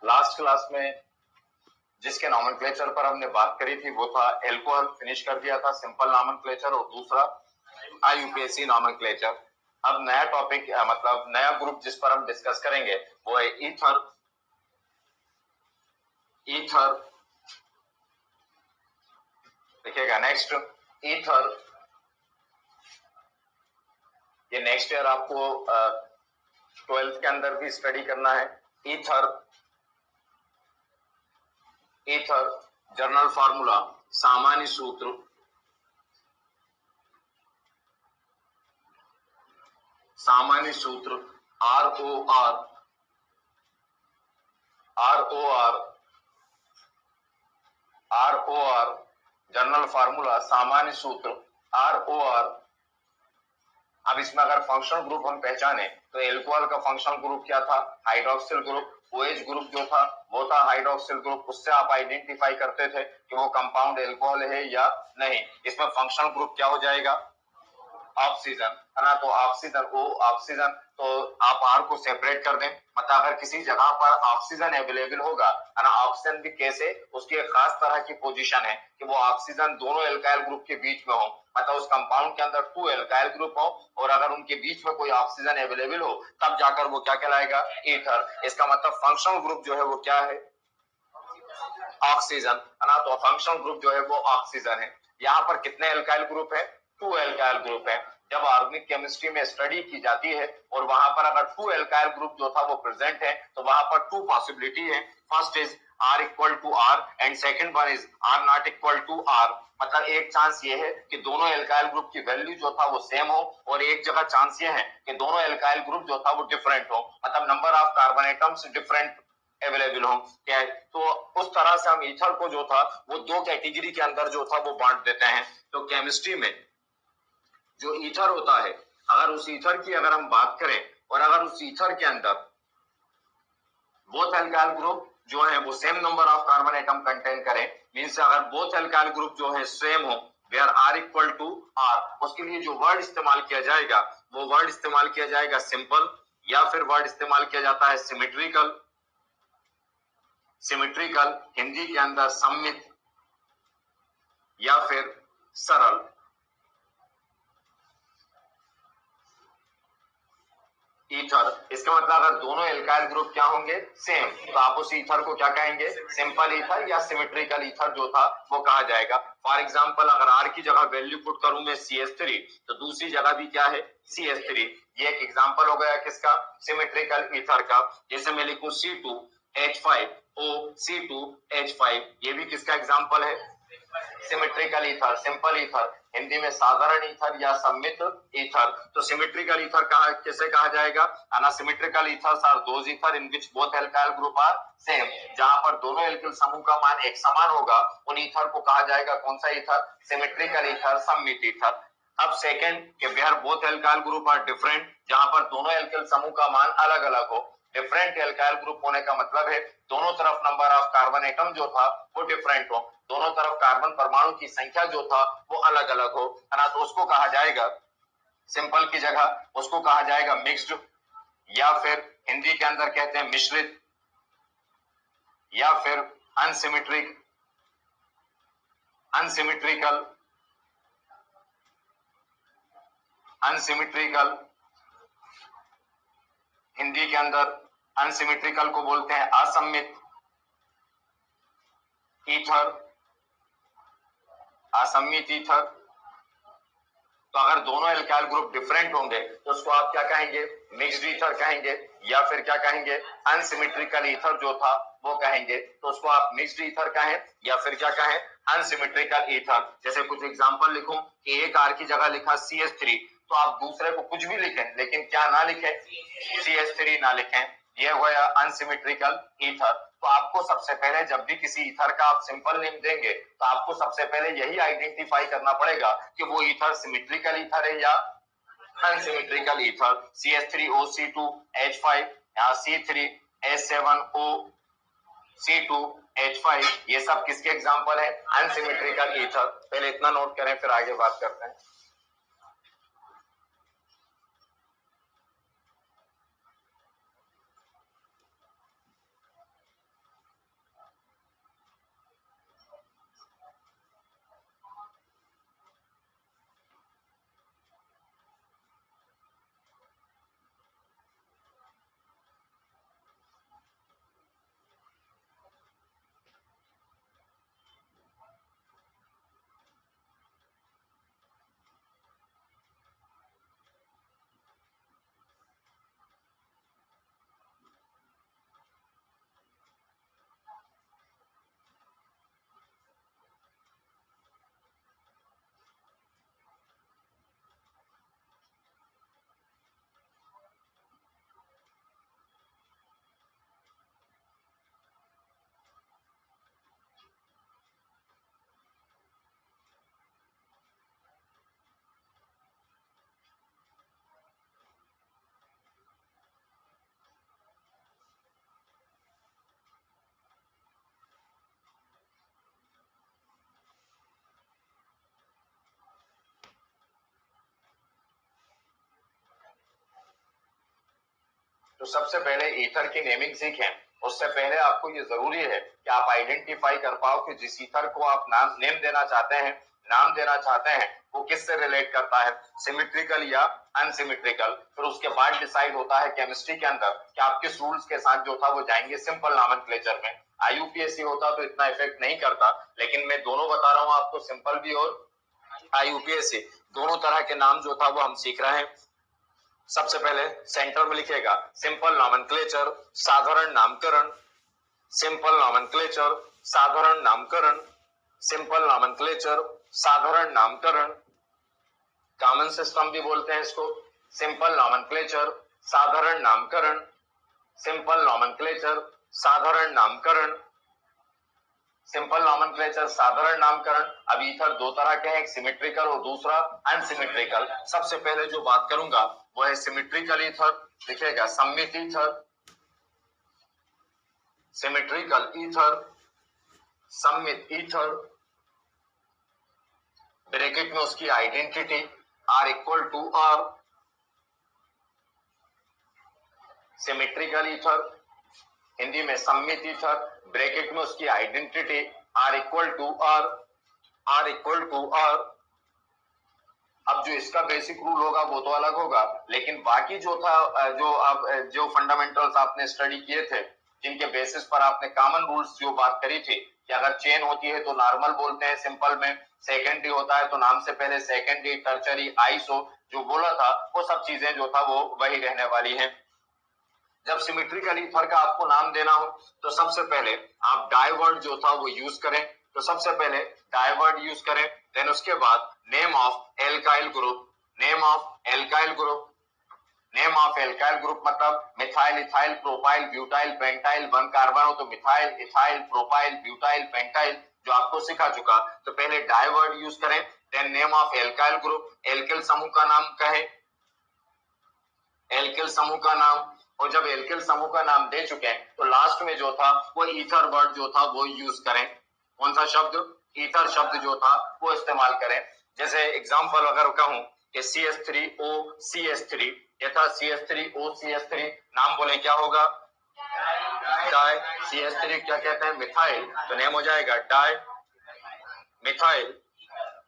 Last class में जिसके nomenclature पर हमने बात करी थी वो था एल्कोहल, फिनिश कर दिया था सिंपल नॉमेनक्लेचर, और दूसरा आईयूपीएसी नॉमेनक्लेचर। अब नया टॉपिक मतलब नया ग्रुप जिस पर हम डिस्कस करेंगे वो है ईथर। ईथर देखिएगा नेक्स्ट, ईथर। ये नेक्स्ट ईयर आपको 12th के अंदर भी स्टडी करना है। ईथर, ईथर जनरल फार्मूला, सामान्य सूत्र, सामान्य सूत्र ROR, ROR, ROR general formula, सामान्य सूत्र ROR। अब इसमें अगर फंक्शनल ग्रुप हम पहचाने तो एल्कोहल का फंक्शनल ग्रुप क्या था? Hydroxyl group. OH ग्रुप जो था वो था हाइड्रोक्सिल ग्रुप। उससे आप आइडेंटिफाई करते थे कि वो कंपाउंड एल्कोहल है या नहीं। इसमें फंक्शनल ग्रुप क्या हो जाएगा? ऑक्सीजन, है ना। तो ऑक्सीजन, ओ ऑक्सीजन, तो आप R को सेपरेट कर दें। मतलब अगर किसी जगह पर ऑक्सीजन अवेलेबल होगा, है ना, ऑक्सीजन भी कैसे, उसकी एक खास तरह की पोजीशन है कि वो ऑक्सीजन दोनों एल्काइल ग्रुप के बीच में हो। मतलब उस कंपाउंड के अंदर 2 एल्काइल ग्रुप हो और अगर उनके बीच में कोई ऑक्सीजन अवेलेबल हो तब जाकर वो क्या कहलाएगा? ईथर। इसका मतलब फंक्शनल ग्रुप जो है वो क्या है? ऑक्सीजन, है ना। तो फंक्शनल ग्रुप जो है वो ऑक्सीजन है। यहाँ पर कितने एल्काइल ग्रुप है? 2 एल्काइल ग्रुप है। जब ऑर्गेनिक केमिस्ट्री में स्टडी की जाती है और वहां पर अगर 2 एल्काइल ग्रुप जो था वो प्रेजेंट है तो वहां पर 2 पॉसिबिलिटी है। First is R equal to R and second one is R not equal to R। मतलब एक चांस ये है कि दोनों एल्काइल ग्रुप की वैल्यू जो था वो सेम हो, और एक जगह चांस ये है कि दोनों एल्काइल ग्रुप जो था वो डिफरेंट हो, मतलब number of carbon atoms different available हो। क्या है? तो उस तरह से हम ईथर को जो था वो 2 कैटेगरी के अंदर जो था वो बांट देते हैं। तो केमिस्ट्री में जो ईथर होता है, अगर उस ईथर की अगर हम बात करें और अगर उस ईथर के अंदर बोथ एल्काइल ग्रुप जो है वो same number of carbon atom contain करें, मींस अगर बोथ एल्काइल ग्रुप जो है सेम हो, where R equal to R, उसके लिए जो वर्ड इस्तेमाल किया जाएगा वो वर्ड इस्तेमाल किया जाएगा सिंपल, या फिर वर्ड इस्तेमाल किया जाता है सिमेट्रिकल। सिमेट्रिकल हिंदी के अंदर सममित या फिर सरल। ईथर, इसका मतलब अगर दोनों एल्काइल ग्रुप क्या होंगे? सेम, तो आप उस ईथर को क्या कहेंगे? सिंपल ईथर या सिमेट्रिकल ईथर जो था वो कहा जाएगा। फॉर एग्जांपल अगर R की जगह वैल्यू पुट करूं मैं CH3, तो दूसरी जगह भी क्या है? CH3। ये एक एग्जांपल हो गया किसका? सिमेट्रिकल ईथर का। जैसे मैं लिखूं C2H5O C2H5, ये भी किसका एग्जांपल है? Symmetrical ether, simple ether, Hindi में साधारण ईथर या सम्मित ईथर। तो सिमेट्रिकल ईथर किसे कहा जाएगा? Unsymmetrical ethers are those ether in which both alkyl group are same. जहां पर दोनों एल्किल समूह का मान एक समान होगा उन ईथर को कहा जाएगा कौन सा ईथर? सिमेट्रिकल ईथर, सम्मित ईथर। अब सेकंड कि where both alkyl group are different, जहां पर दोनों एल्किल समूह का मान अलग अलग हो। डिफरेंट एल्काइल ग्रुप होने का मतलब है दोनों तरफ नंबर ऑफ कार्बन एटम जो था वो डिफरेंट हो, दोनों तरफ कार्बन परमाणु की संख्या जो था वो अलग अलग हो, है ना। तो उसको कहा जाएगा, सिंपल की जगह उसको कहा जाएगा मिक्स्ड, या फिर हिंदी के अंदर कहते हैं मिश्रित, या फिर अनसिमेट्रिक, अनसिमेट्रिकल, अनसिमेट्रिकल। हिंदी के अंदर अनसिमेट्रिकल को बोलते हैं असम्मित ईथर, असम्मित ईथर। तो अगर दोनों एल्काइल ग्रुप डिफरेंट होंगे तो उसको आप क्या कहेंगे? मिक्स्ड ईथर कहेंगे, या फिर क्या कहेंगे? अनसिमेट्रिकल ईथर जो था वो कहेंगे। तो उसको आप मिक्स्ड ईथर कहें या फिर क्या कहें? Unsymmetrical ether. जैसे कुछ एग्जांपल लिखूं कि एक R की जगह लिखा CH3, तो आप दूसरे को कुछ भी लिखें लेकिन क्या ना लिखें? CH3 ना लिखें। ये हुआ अनसिमेट्रिकल ईथर। तो आपको सबसे पहले जब भी किसी ईथर का आप सिंपल नेम देंगे तो आपको सबसे पहले यही आइडेंटिफाई करना पड़ेगा कि वो ईथर सिमेट्रिकल ईथर है या अनसिमेट्रिकल ईथर। CH3OC2H5, यहाँ C3H7O C2H5, ये सब किसके एग्जांपल है? Unsymmetrical ether. पहले इतना नोट करें फिर आगे बात करते हैं। तो सबसे पहले ईथर की नेमिंग सीखें। उससे पहले आपको ये जरूरी है कि आप आइडेंटिफाई कर पाओ कि जिस ईथर को आप नेम देना चाहते हैं, नाम देना चाहते हैं, वो किससे रिलेट करता है, सिमेट्रिकल या अनसिमेट्रिकल। फिर उसके बाद डिसाइड होता है केमिस्ट्री के अंदर कि आप किस रूल्स के साथ जो था वो जाएंगे सिंपल नॉमेनक्लेचर में। आईयूपीएससी होता तो इतना इफेक्ट नहीं करता, लेकिन मैं दोनों बता रहा हूं आपको, सिंपल भी और आईयूपीएससी, दोनों तरह के नाम जो था वो हम सीख रहे हैं। सबसे पहले सेंटर में लिखेगा सिंपल नॉमेनक्लेचर, साधारण नामकरण, सिंपल नॉमेनक्लेचर, साधारण नामकरण, सिंपल नॉमेनक्लेचर, साधारण नामकरण, कॉमन सिस्टम भी बोलते हैं इसको, सिंपल नॉमेनक्लेचर, साधारण नामकरण, सिंपल नॉमेनक्लेचर, साधारण नामकरण, सिंपल नॉमेनक्लेचर, साधारण नामकरण। अब ईथर दो तरह के हैं, एक सिमेट्रिकल और दूसरा अनसिमेट्रिकल। सबसे पहले जो बात करूंगा वो है सिमेट्रिकल ईथर। लिखेगा सममित ईथर, सिमेट्रिकल ईथर, सममित ईथर, ब्रैकेट में उसकी identity R equal to R, symmetrical ether, Hindi में सममित ईथर, ब्रैकेट में उसकी identity R equal to R, R equal to R। अब जो इसका बेसिक रूल होगा वो तो अलग होगा, लेकिन बाकी जो था, जो फंडामेंटल्स आपने स्टडी किए थे, जिनके बेसिस पर आपने कॉमन रूल्स जो बात करी थी कि अगर चेन होती है तो नॉर्मल बोलते हैं सिंपल में, सेकेंडरी होता है तो नाम से पहले सेकेंडरी, टर्चरी, आइसो, जो बोला था वो सब चीजें जो था वो वही रहने वाली हैं। जब सिमेट्रिकल ईथर का आपको नाम देना हो तो सबसे पहले आप डाइवर्ड जो था वो यूज करें। तो सबसे पहले डाइवर्ड यूज करें, देन उसके बाद name of alkyl group, name of alkyl group, name of alkyl group मतलब methyl, ethyl, propyl, butyl, pentyl, one carbon हो तो methyl, ethyl, propyl, butyl, pentyl, जो आपको सिखा चुका। तो पहले डाइवर्ड यूज करें, then name of alkyl group, alkyl समूह का नाम कहें, एल्किल समूह का नाम। और जब एल्किल समूह का नाम दे चुके हैं तो लास्ट में जो था वो ईथर वर्ड जो था वो यूज करें। कौन सा शब्द? ईथर शब्द जो था वो इस्तेमाल करें। जैसे एग्जांपल अगर कहूं कि CH3OCH3, ये था CH3OCH3, नाम बोले क्या होगा? डाई। CH3 क्या कहते हैं? मिथाइल, तो नेम हो जाएगा di methyl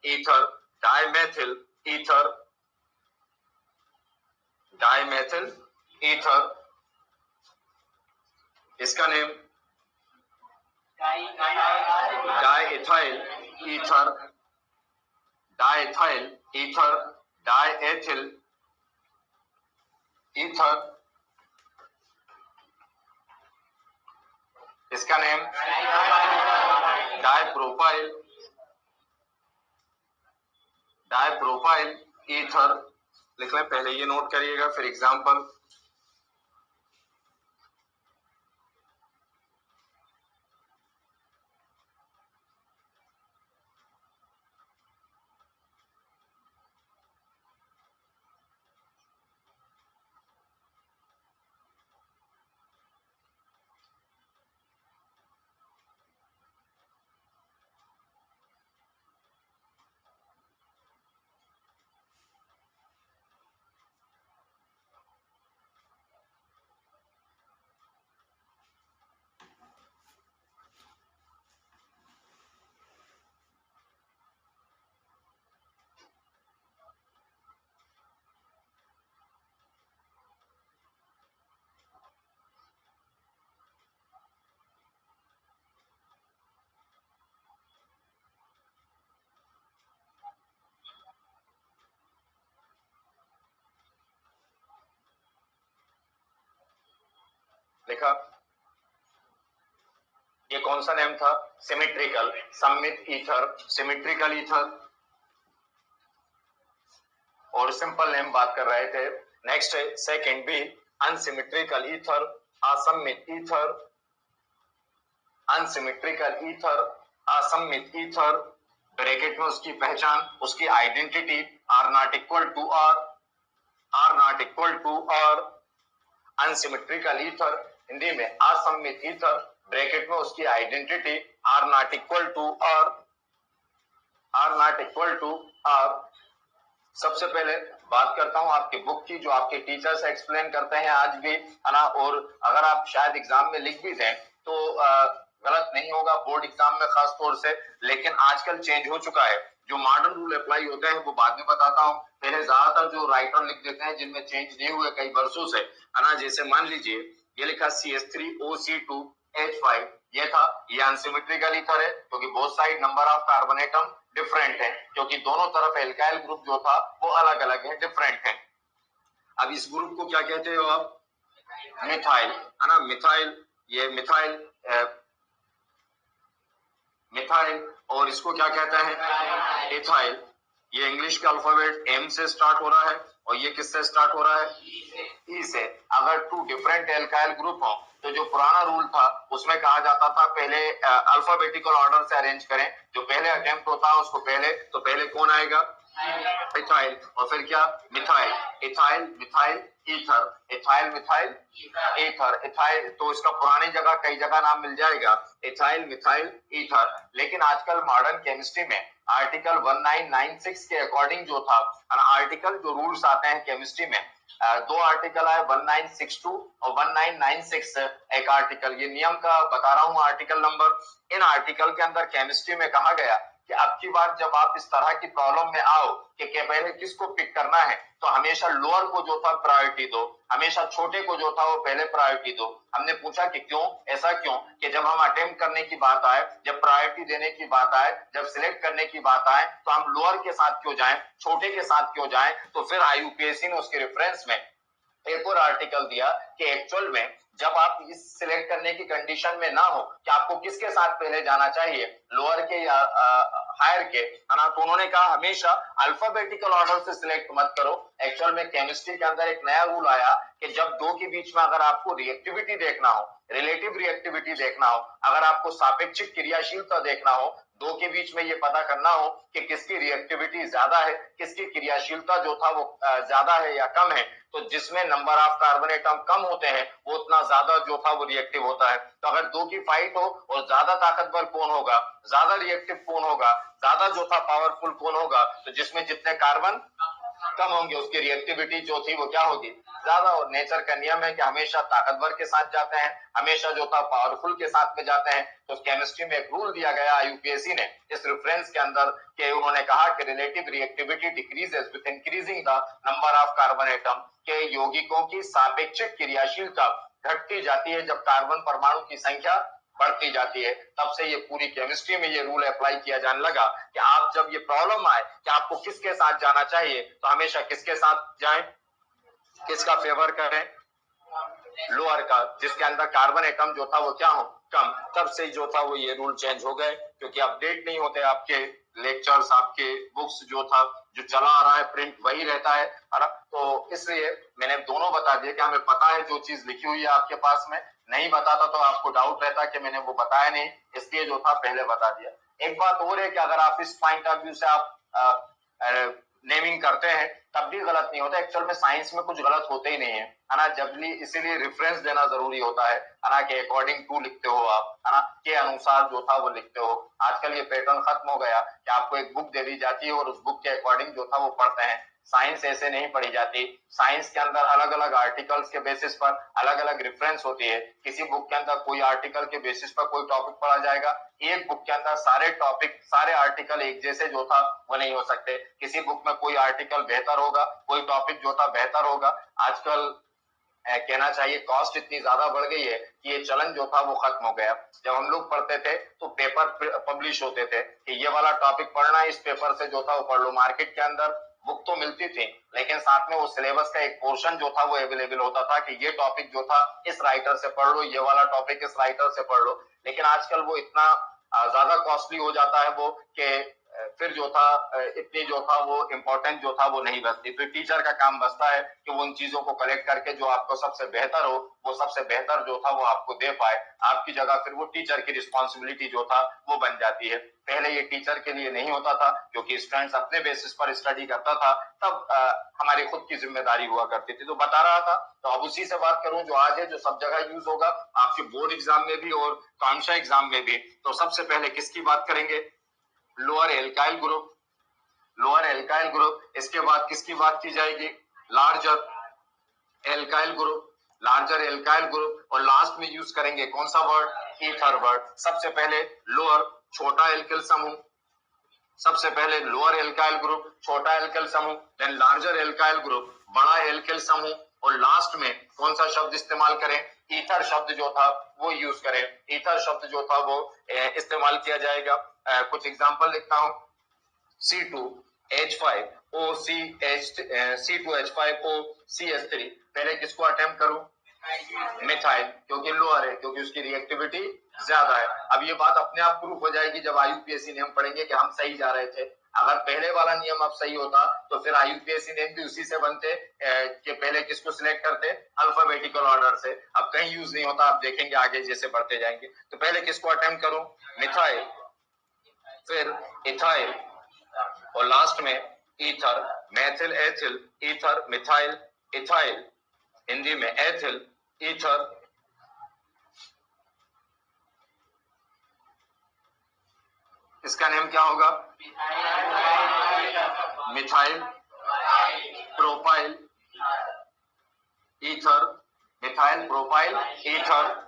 ether, di methyl ether, dimethyl ether. इसका name diethyl ether, diethyl ether, diethyl ether. इसका नेम डाइप्रोपाइल, डाइप्रोपाइल ईथर। लिख लें, पहले ये नोट करिएगा फिर एग्जांपल। लिखा, ये कौन सा नेम था? सिमेट्रिकल, सममित ईथर, सिमेट्रिकल ईथर। और सिंपल नेम बात कर रहे थे। नेक्स्ट है सेकंड बी, अनसिमेट्रिकल ईथर, असममित ईथर, अनसिमेट्रिकल ईथर, असममित ईथर। ब्रैकेट में उसकी पहचान, उसकी identity, R not equal to R, R not equal to R. Unsymmetrical ether, Hindi में असममित ईथर, ब्रैकेट में उसकी identity, R not equal to R, R not equal to R. सबसे पहले बात करता हूं आपके बुक की, जो आपके टीचर्स एक्सप्लेन करते हैं आज भी, है ना। और अगर आप शायद एग्जाम में लिख भी दें तो गलत नहीं होगा बोर्ड एग्जाम में खास तौर से, लेकिन आजकल चेंज हो चुका है। जो मॉडर्न रूल अप्लाई होते हैं वो बाद में बताता हूं। पहले ज्यादातर जो राइटर लिख देते हैं जिनमें चेंज नहीं हुए कई वर्षों से, है ना। जैसे मान लीजिए ये लिखा CH3OC2H5, ये था, ये अनसिमेट्रिकल ईथर है क्योंकि both side number of carbon atom different है, क्योंकि दोनों तरफ एल्काइल ग्रुप जो था वो अलग अलग है, डिफरेंट है। अब इस ग्रुप को क्या कहते हो आप? मिथाइल, है ना। मिथाइल, ये मिथाइल मिथाइल, और इसको क्या कहते हैं? इथाइल। ये इंग्लिश का अल्फाबेट M से स्टार्ट हो रहा है और ये किससे स्टार्ट हो रहा है? E से। अगर टू डिफरेंट एल्काइल ग्रुप हो तो जो पुराना रूल था उसमें कहा जाता था पहले अल्फाबेटिकल ऑर्डर से अरेंज करें, जो पहले अटेम्प्ट होता है उसको पहले, तो पहले कौन आएगा? इथाइल, और फिर क्या? Methyl. Ethyl, methyl, ether, ethyl, methyl, ether, ethyl. तो इसका पुरानी जगह कई जगह नाम मिल जाएगा, इथाइल, मिथाइल, ईथर। लेकिन आजकल मॉडर्न केमिस्ट्री में आर्टिकल 1996 के अकॉर्डिंग जो था, आर्टिकल जो रूल्स आते हैं केमिस्ट्री में, दो आर्टिकल आए, 1962 और 1996 एक आर्टिकल, ये नियम का बता रहा हूं आर्टिकल नंबर। इन आर्टिकल के अंदर केमिस्ट्री में कहा गया कि अब की बार जब आप इस तरह की प्रॉब्लम में आओ कि पहले किसको पिक करना है, तो हमेशा लोअर को जो था प्रायोरिटी दो, हमेशा छोटे को जो था वो पहले प्रायोरिटी दो। हमने पूछा कि क्यों, ऐसा क्यों कि जब हम अटेम्प्ट करने की बात आए, जब प्रायोरिटी देने की बात आए, जब सिलेक्ट करने की बात आए, तो हम लोअर के साथ क्यों जाएं, छोटे के साथ क्यों जाएं। तो फिर IUPAC ने उसके रेफरेंस में एक और आर्टिकल दिया कि एक्चुअल में जब आप इस सिलेक्ट करने की कंडीशन में ना हो कि आपको किसके साथ पहले जाना चाहिए, लोअर के या हायर के, है ना, तो उन्होंने कहा हमेशा अल्फाबेटिकल ऑर्डर से सिलेक्ट मत करो। एक्चुअल में केमिस्ट्री के अंदर एक नया रूल आया कि जब दो के बीच में अगर आपको रिएक्टिविटी देखना हो, रिलेटिव रिएक्टिविटी देखना हो, अगर आपको सापेक्षिक क्रियाशीलता देखना हो, दो के बीच में ये पता करना हो कि किसकी रिएक्टिविटी ज्यादा है, किसकी क्रियाशीलता जो था वो ज्यादा है या कम है, तो जिसमें नंबर ऑफ कार्बन एटम कम होते हैं वो उतना ज्यादा जो था वो रिएक्टिव होता है। तो अगर दो की फाइट हो और ज्यादा ताकतवर कौन होगा, ज्यादा रिएक्टिव कौन होगा, ज्यादा जो था पावरफुल कौन होगा, तो जिसमें जितने कार्बन कम होंगे उसकी रिएक्टिविटी जो थी वो क्या होगी, ज्यादा। और नेचर का नियम है कि हमेशा ताकतवर के साथ जाते हैं, हमेशा जो था पावरफुल के साथ में जाते हैं। तो केमिस्ट्री में एक रूल दिया गया IUPAC ने इस रेफरेंस के अंदर कि उन्होंने कहा कि relative reactivity decreases with increasing the number of carbon atom, के यौगिकों की सापेक्षिक क्रियाशीलता घटती जाती है जब कार्बन परमाणु की संख्या बढ़ती जाती है। तब से ये पूरी केमिस्ट्री में ये रूल अप्लाई किया जाने लगा कि आप जब ये प्रॉब्लम आए कि आपको किसके साथ जाना चाहिए, तो हमेशा किसके साथ जाएं, किसका फेवर करें, लोअर का, जिसके अंदर कार्बन एटम जो था वो क्या हो, कम। तब से जो था वो ये रूल चेंज हो गए, क्योंकि अपडेट नहीं होते आपके लेक्चर्स, आपके बुक्स जो था जो चला आ रहा है प्रिंट वही रहता है ना। तो इसलिए मैंने दोनों बता दिया कि हमें पता है जो चीज लिखी हुई है आपके पास में, नहीं बताता तो आपको डाउट रहता कि मैंने वो बताया नहीं, इसलिए जो था पहले बता दिया। एक बात और है कि अगर आप इस पॉइंट ऑफ व्यू से आप नेमिंग करते हैं तब भी गलत नहीं होता। एक्चुअल में साइंस में कुछ गलत होते ही नहीं है ना। जब भी इसीलिए रेफरेंस देना जरूरी होता है ना, कि अकॉर्डिंग टू लिखते हो आप, है ना, के अनुसार जो था वो लिखते हो। आजकल ये पैटर्न खत्म हो गया कि आपको एक बुक दे दी जाती है और उस बुक के अकॉर्डिंग जो था वो पढ़ते हैं। साइंस ऐसे नहीं पढ़ी जाती। साइंस के अंदर अलग अलग आर्टिकल्स के बेसिस पर अलग अलग रेफरेंस होती है। किसी बुक के अंदर कोई आर्टिकल के बेसिस पर कोई टॉपिक पढ़ा जाएगा, एक बुक के अंदर सारे टॉपिक, सारे आर्टिकल एक जैसे जो था वो नहीं हो सकते। किसी बुक में कोई आर्टिकल बेहतर होगा, कोई टॉपिक जो था बेहतर होगा। आजकल कहना चाहिए कॉस्ट इतनी ज्यादा बढ़ गई है कि ये चलन जो था वो खत्म हो गया। जब हम लोग पढ़ते थे तो पेपर पब्लिश होते थे कि ये वाला टॉपिक पढ़ना है, इस पेपर से जो था वो पढ़ लो। मार्केट के अंदर बुक तो मिलती थी लेकिन साथ में वो सिलेबस का एक पोर्शन जो था वो अवेलेबल होता था कि ये टॉपिक जो था इस राइटर से पढ़ लो, ये वाला टॉपिक इस राइटर से पढ़ लो। लेकिन आजकल वो इतना ज्यादा कॉस्टली हो जाता है वो कि फिर जो था इतनी जो था वो इम्पोर्टेंट जो था वो नहीं बचती। तो टीचर का काम बचता है कि वो उन चीजों को कलेक्ट करके जो आपको सबसे बेहतर हो वो सबसे बेहतर जो था वो आपको दे पाए। आपकी जगह फिर वो टीचर की रिस्पॉन्सिबिलिटी जो था वो बन जाती है। पहले ये टीचर के लिए नहीं होता था क्योंकि स्टूडेंट्स अपने बेसिस पर स्टडी करता था, तब हमारी खुद की जिम्मेदारी हुआ करती थी। तो बता रहा था, तो अब उसी से बात करूं जो आज है, जो सब जगह यूज होगा आपके बोर्ड एग्जाम में भी और कांशा एग्जाम में भी। तो सबसे पहले किसकी बात करेंगे? Lower alkyl group, lower alkyl group, इसके बाद किसकी बात की जाएगी, larger alkyl group, larger alkyl group, और लास्ट में यूज करेंगे कौन सा वर्ड, ईथर वर्ड। सबसे पहले लोअर छोटा एल्काइल समूह, सबसे पहले लोअर एल्काइल ग्रुप छोटा एल्काइल समूह, देन लार्जर एल्काइल ग्रुप बड़ा एल्काइल समूह, और लास्ट में कौन सा शब्द इस्तेमाल करें, ईथर शब्द जो था वो यूज करें, ईथर शब्द जो था वो इस्तेमाल किया जाएगा। कुछ एग्जांपल लिखता हूं, C2H5OCH3 पहले किसको अटेम्प्ट करूं, मिथाइल, क्योंकि लोअर है, क्योंकि उसकी रिएक्टिविटी ज्यादा है। अब ये बात अपने आप प्रूफ हो जाएगी जब आईयूपीएसी नियम पढ़ेंगे कि हम सही जा रहे थे। अगर पहले वाला नियम अब सही होता तो फिर आईयूपीएसी नियम भी उसी से बनते कि पहले किसको सिलेक्ट करते, अल्फाबेटिकल ऑर्डर से। अब कहीं यूज नहीं होता, आप देखेंगे आगे जैसे बढ़ते जाएंगे। तो पहले किसको अटेम्प्ट करूं, मिथाइल, फिर इथाइल, और लास्ट में ether, Maithil ethyl ether methyl ethyl, Hindi में एथिल ईथर। इसका नेम क्या होगा, methyl propyl ether, methyl propyl ether.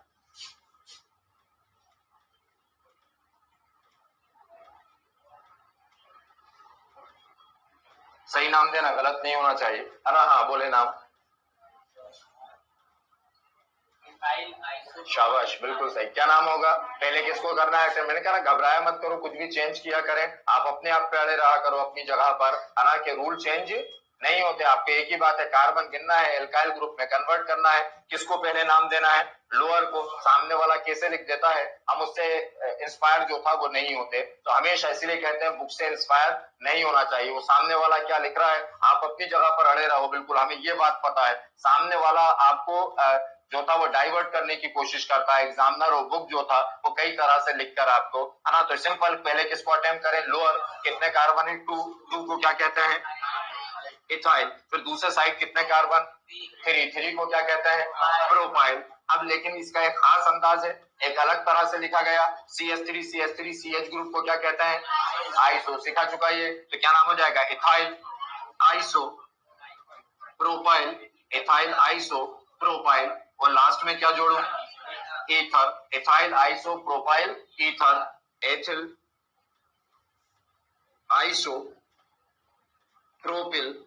सही नाम देना, गलत नहीं होना चाहिए, है ना। हाँ बोले नाम, शाबाश, बिल्कुल सही। क्या नाम होगा, पहले किसको करना है, मैंने कहा घबराया मत करो, कुछ भी चेंज किया करें, आप अपने आप पे अड़े रहा करो अपनी जगह पर, हालांकि रूल चेंज नहीं होते। आपके एक ही बात है, कार्बन गिनना है, एल्काइल ग्रुप में कन्वर्ट करना है, किसको पहले नाम देना है, लोअर को। सामने वाला कैसे लिख देता है, हम उससे इंस्पायर जो था वो नहीं होते। तो हमेशा इसीलिए कहते हैं बुक से इंस्पायर नहीं होना चाहिए। वो सामने वाला क्या लिख रहा है, आप अपनी जगह पर अड़े रहो, बिल्कुल। हमें ये बात पता है सामने वाला आपको जो था वो डाइवर्ट करने की कोशिश करता है। एग्जामिनर और बुक जो था वो कई तरह से लिखकर आपको, है ना। तो सिंपल, पहले किसको अटेम्प्ट करें, लोअर, कितने कार्बन है, 2 को क्या कहते हैं, इथाइल। फिर दूसरे साइड कितने कार्बन, 3 को क्या कहते हैं, प्रोपाइल। अब लेकिन इसका एक खास अंदाज है, एक अलग तरह से लिखा गया, CH3 ग्रुप को क्या कहते हैं, आइसो। सिखा चुका ये, तो क्या नाम हो जाएगा, ethyl iso propyl, ethyl iso propyl, और लास्ट में क्या जोड़ू, ether, ethyl iso propyl ether, ethyl iso propyl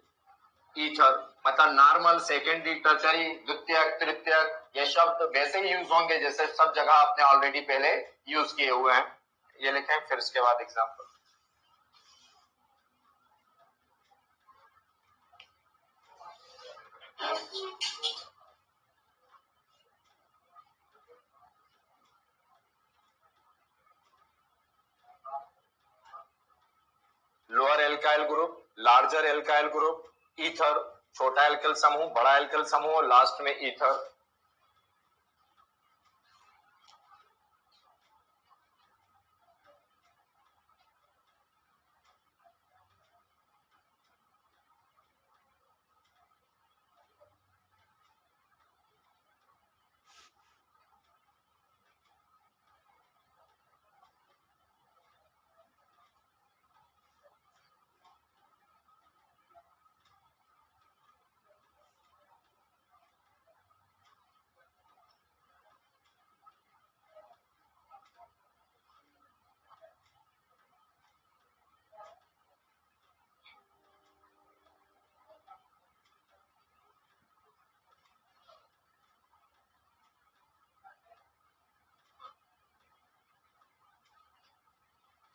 ether. मतलब नॉर्मल, सेकेंडरी, टर्शरी, द्वितीयक, तृतीयक, ये शब्द वैसे ही यूज होंगे जैसे सब जगह आपने ऑलरेडी पहले यूज किए हुए हैं। ये लिखें, फिर इसके बाद example. Lower alkyl group, larger alkyl group, ether छोटा एल्काइल समूह, बड़ा एल्काइल समूह, और लास्ट में ईथर।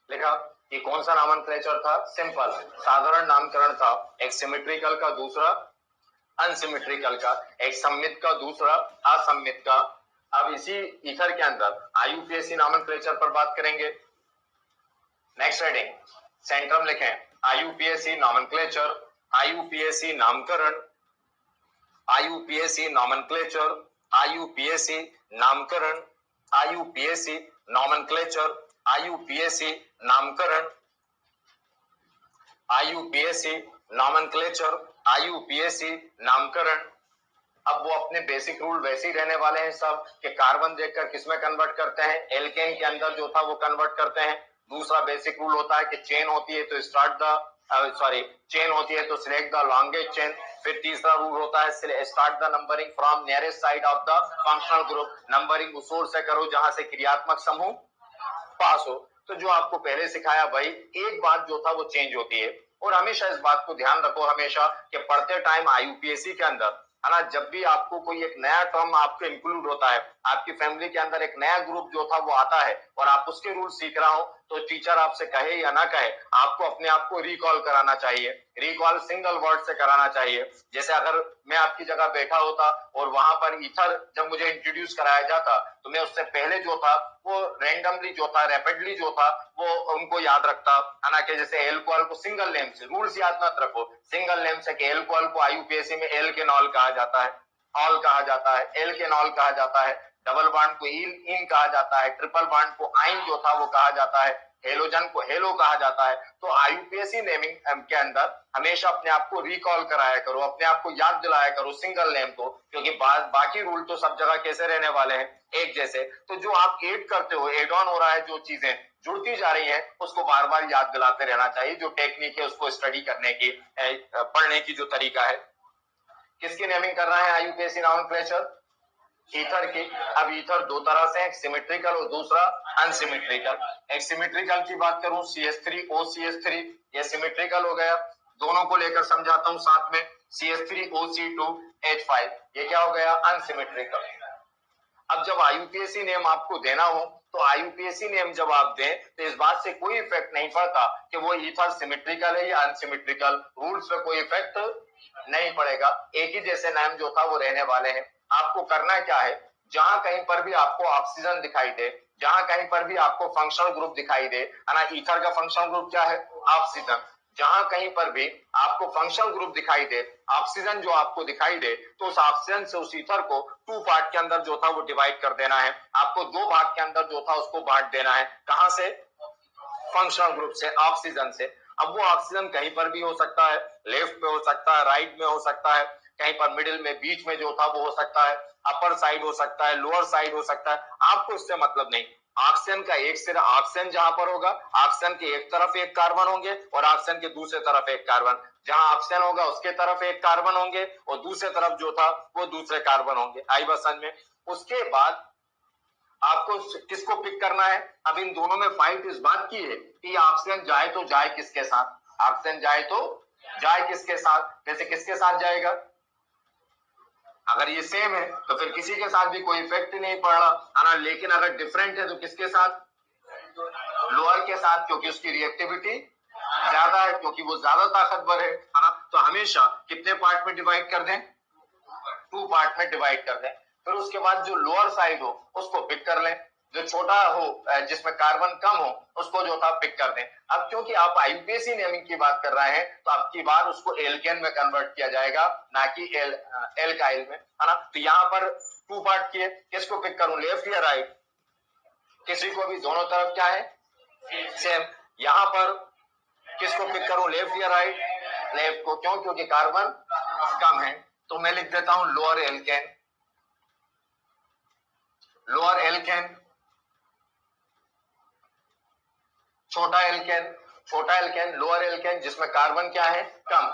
लिखा, ये कौन सा नॉमेनक्लेचर था, सिंपल साधारण नामकरण था। एक सिमेट्रिकल का, दूसरा अनसिमेट्रिकल का, एक सम्मित का, दूसरा असम्मित का। अब इसी ईथर के अंदर आईयूपीएसी नॉमेनक्लेचर पर बात करेंगे। नेक्स्ट हेडिंग, सेंट्रम लिखें, आईयूपीएसी नॉमेनक्लेचर, आईयूपीएसी नामकरण, आईयूपीएसी नॉमेनक्लेचर, आईयूपीएसी नामकरण, आईयूपीएसी नॉमेनक्लेचर, आईयूपीएसी नामकरण, आईयूपीएसी नॉमेनक्लेचर, आईयूपीएसी नामकरण। अब वो अपने बेसिक रूल वैसे ही रहने वाले हैं सब, कि कार्बन देखकर किसमें कन्वर्ट करते हैं, एल्केन के अंदर जो था वो कन्वर्ट करते हैं। दूसरा बेसिक रूल होता है कि चेन होती है तो स्टार्ट द सॉरी चेन होती है तो सिलेक्ट द लॉन्गेस्ट चेन। फिर तीसरा रूल होता है start the numbering from nearest side of the functional group. Numbering उस ओर से करो जहां से क्रियात्मक समूह पास हो। तो जो आपको पहले सिखाया भाई, एक बात जो था वो चेंज होती है। और हमेशा इस बात को ध्यान रखो हमेशा कि पढ़ते टाइम आईयूपीएससी के अंदर है ना, जब भी आपको कोई एक नया टर्म आपको इंक्लूड होता है, आपकी फैमिली के अंदर एक नया ग्रुप जो था वो आता है और आप उसके रूल सीख रहा हो, तो टीचर आपसे कहे या ना कहे, आपको अपने आप को रिकॉल कराना चाहिए। रिकॉल सिंगल वर्ड से कराना चाहिए। जैसे अगर मैं आपकी जगह बैठा होता और वहां पर ईथर जब मुझे इंट्रोड्यूस कराया जाता, तो मैं उससे पहले जो था वो रैंडमली जो था, रैपिडली जो था वो उनको याद रखता है ना, कि जैसे एल्कोहल को सिंगल नेम से, रूल्स याद मत रखो, सिंगल नेम से कि एल्कोहल को आईयूपीएससी में एल्केनॉल कहा जाता है, ऑल कहा जाता है, एल्केनॉल कहा जाता है, डबल बॉन्ड को इन कहा जाता है, ट्रिपल बॉन्ड को आइन जो था वो कहा जाता है, हेलोजन को हेलो कहा जाता है। तो आईयूपीएससी नेमिंग के अंदर हमेशा अपने आप को रिकॉल कराया करो, अपने आप को याद दिलाया करो सिंगल नेम को, क्योंकि बाकी रूल तो सब जगह कैसे रहने वाले हैं, एक जैसे। तो जो आप एड करते हो, एड ऑन हो रहा है, जो चीजें जुड़ती जा रही है, उसको बार बार याद दिलाते रहना चाहिए। जो टेक्निक है उसको स्टडी करने की, पढ़ने की जो तरीका है। किसकी नेमिंग कर रहा है आईयूपीएससी नॉमेनक्लेचर? ईथर की। अब ईथर दो तरह से, एक सिमेट्रिकल और दूसरा अनसिमेट्रिकल। एक सिमेट्रिकल की बात करूं, CH3OCH3, ये सिमेट्रिकल हो गया। दोनों को लेकर समझाता हूं साथ में, CH3OC2H5, ये क्या हो गया? अनसिमेट्रिकल। अब जब आईयूपीएससी नेम आपको देना हो, तो आईयूपीएससी नेम जब आप दें तो इस बात से कोई इफेक्ट नहीं पड़ता कि वो ईथर सिमेट्रिकल है या अनसिमेट्रिकल, रूल्स पे कोई इफेक्ट नहीं पड़ेगा। एक ही जैसे नाम जो था वो रहने वाले हैं। आपको करना क्या है, जहां कहीं पर भी आपको ऑक्सीजन दिखाई दे, जहां कहीं पर भी आपको फंक्शनल ग्रुप दिखाई दे, है ना, ईथर का फंक्शनल ग्रुप क्या है? ऑक्सीजन। जहां कहीं पर भी आपको फंक्शनल ग्रुप दिखाई दे, ऑक्सीजन जो आपको दिखाई दे, तो उस ऑक्सीजन से उस ईथर को टू पार्ट के अंदर जो था वो डिवाइड कर देना है। आपको दो भाग के अंदर जो था उसको बांट देना है। कहां से? फंक्शनल ग्रुप से, ऑक्सीजन से। अब वो ऑक्सीजन कहीं पर भी हो सकता है, लेफ्ट पे हो सकता है, राइट में हो सकता है, कहीं पर मिडिल में, बीच में जो था वो हो सकता है, अपर साइड हो सकता है, लोअर साइड हो सकता है, आपको इससे मतलब नहीं। ऑक्सीजन का एक सिरा, ऑक्सीजन जहां पर होगा, ऑक्सीजन के एक तरफ एक कार्बन होंगे और ऑक्सीजन के दूसरे तरफ एक कार्बन। जहां ऑक्सीजन होगा उसके तरफ एक कार्बन होंगे और दूसरे तरफ जो था वो दूसरे कार्बन होंगे। आई बस समझ में? उसके बाद आपको किसको पिक करना है? अब इन दोनों में फाइट इस बात की है कि ऑक्सीजन जाए तो जाए किसके साथ, ऑक्सीजन जाए तो जाए किसके साथ। जैसे किसके साथ जाएगा? अगर ये सेम है तो फिर किसी के साथ भी कोई इफेक्ट नहीं पड़ रहा है ना, लेकिन अगर डिफरेंट है तो किसके साथ? लोअर के साथ, क्योंकि उसकी रिएक्टिविटी ज्यादा है, क्योंकि वो ज्यादा ताकतवर है ना। तो हमेशा कितने पार्ट में डिवाइड कर दें? टू पार्ट में डिवाइड कर दें। फिर उसके बाद जो लोअर साइड हो उसको पिक कर लें, जो छोटा हो जिसमें कार्बन कम हो उसको जो था पिक कर दें। अब क्योंकि आप आईयूपीएससी नेमिंग की बात कर रहे हैं, तो आपकी बार उसको एल्केन में कन्वर्ट किया जाएगा, ना कि एल्काइल में, है ना। तो यहाँ पर टू पार्ट किए, किसको पिक करूं, लेफ्ट या राइट? किसी को भी, दोनों तरफ क्या है? सेम। यहाँ पर किसको पिक करूं, लेफ्ट या राइट? लेफ्ट को। क्यों? क्योंकि कार्बन कम है। तो मैं लिख देता हूं लोअर एल्केन, लोअर एल्केन, छोटा एल्केन, छोटा एल्केन, लोअर एल्केन जिसमें कार्बन क्या है? कम।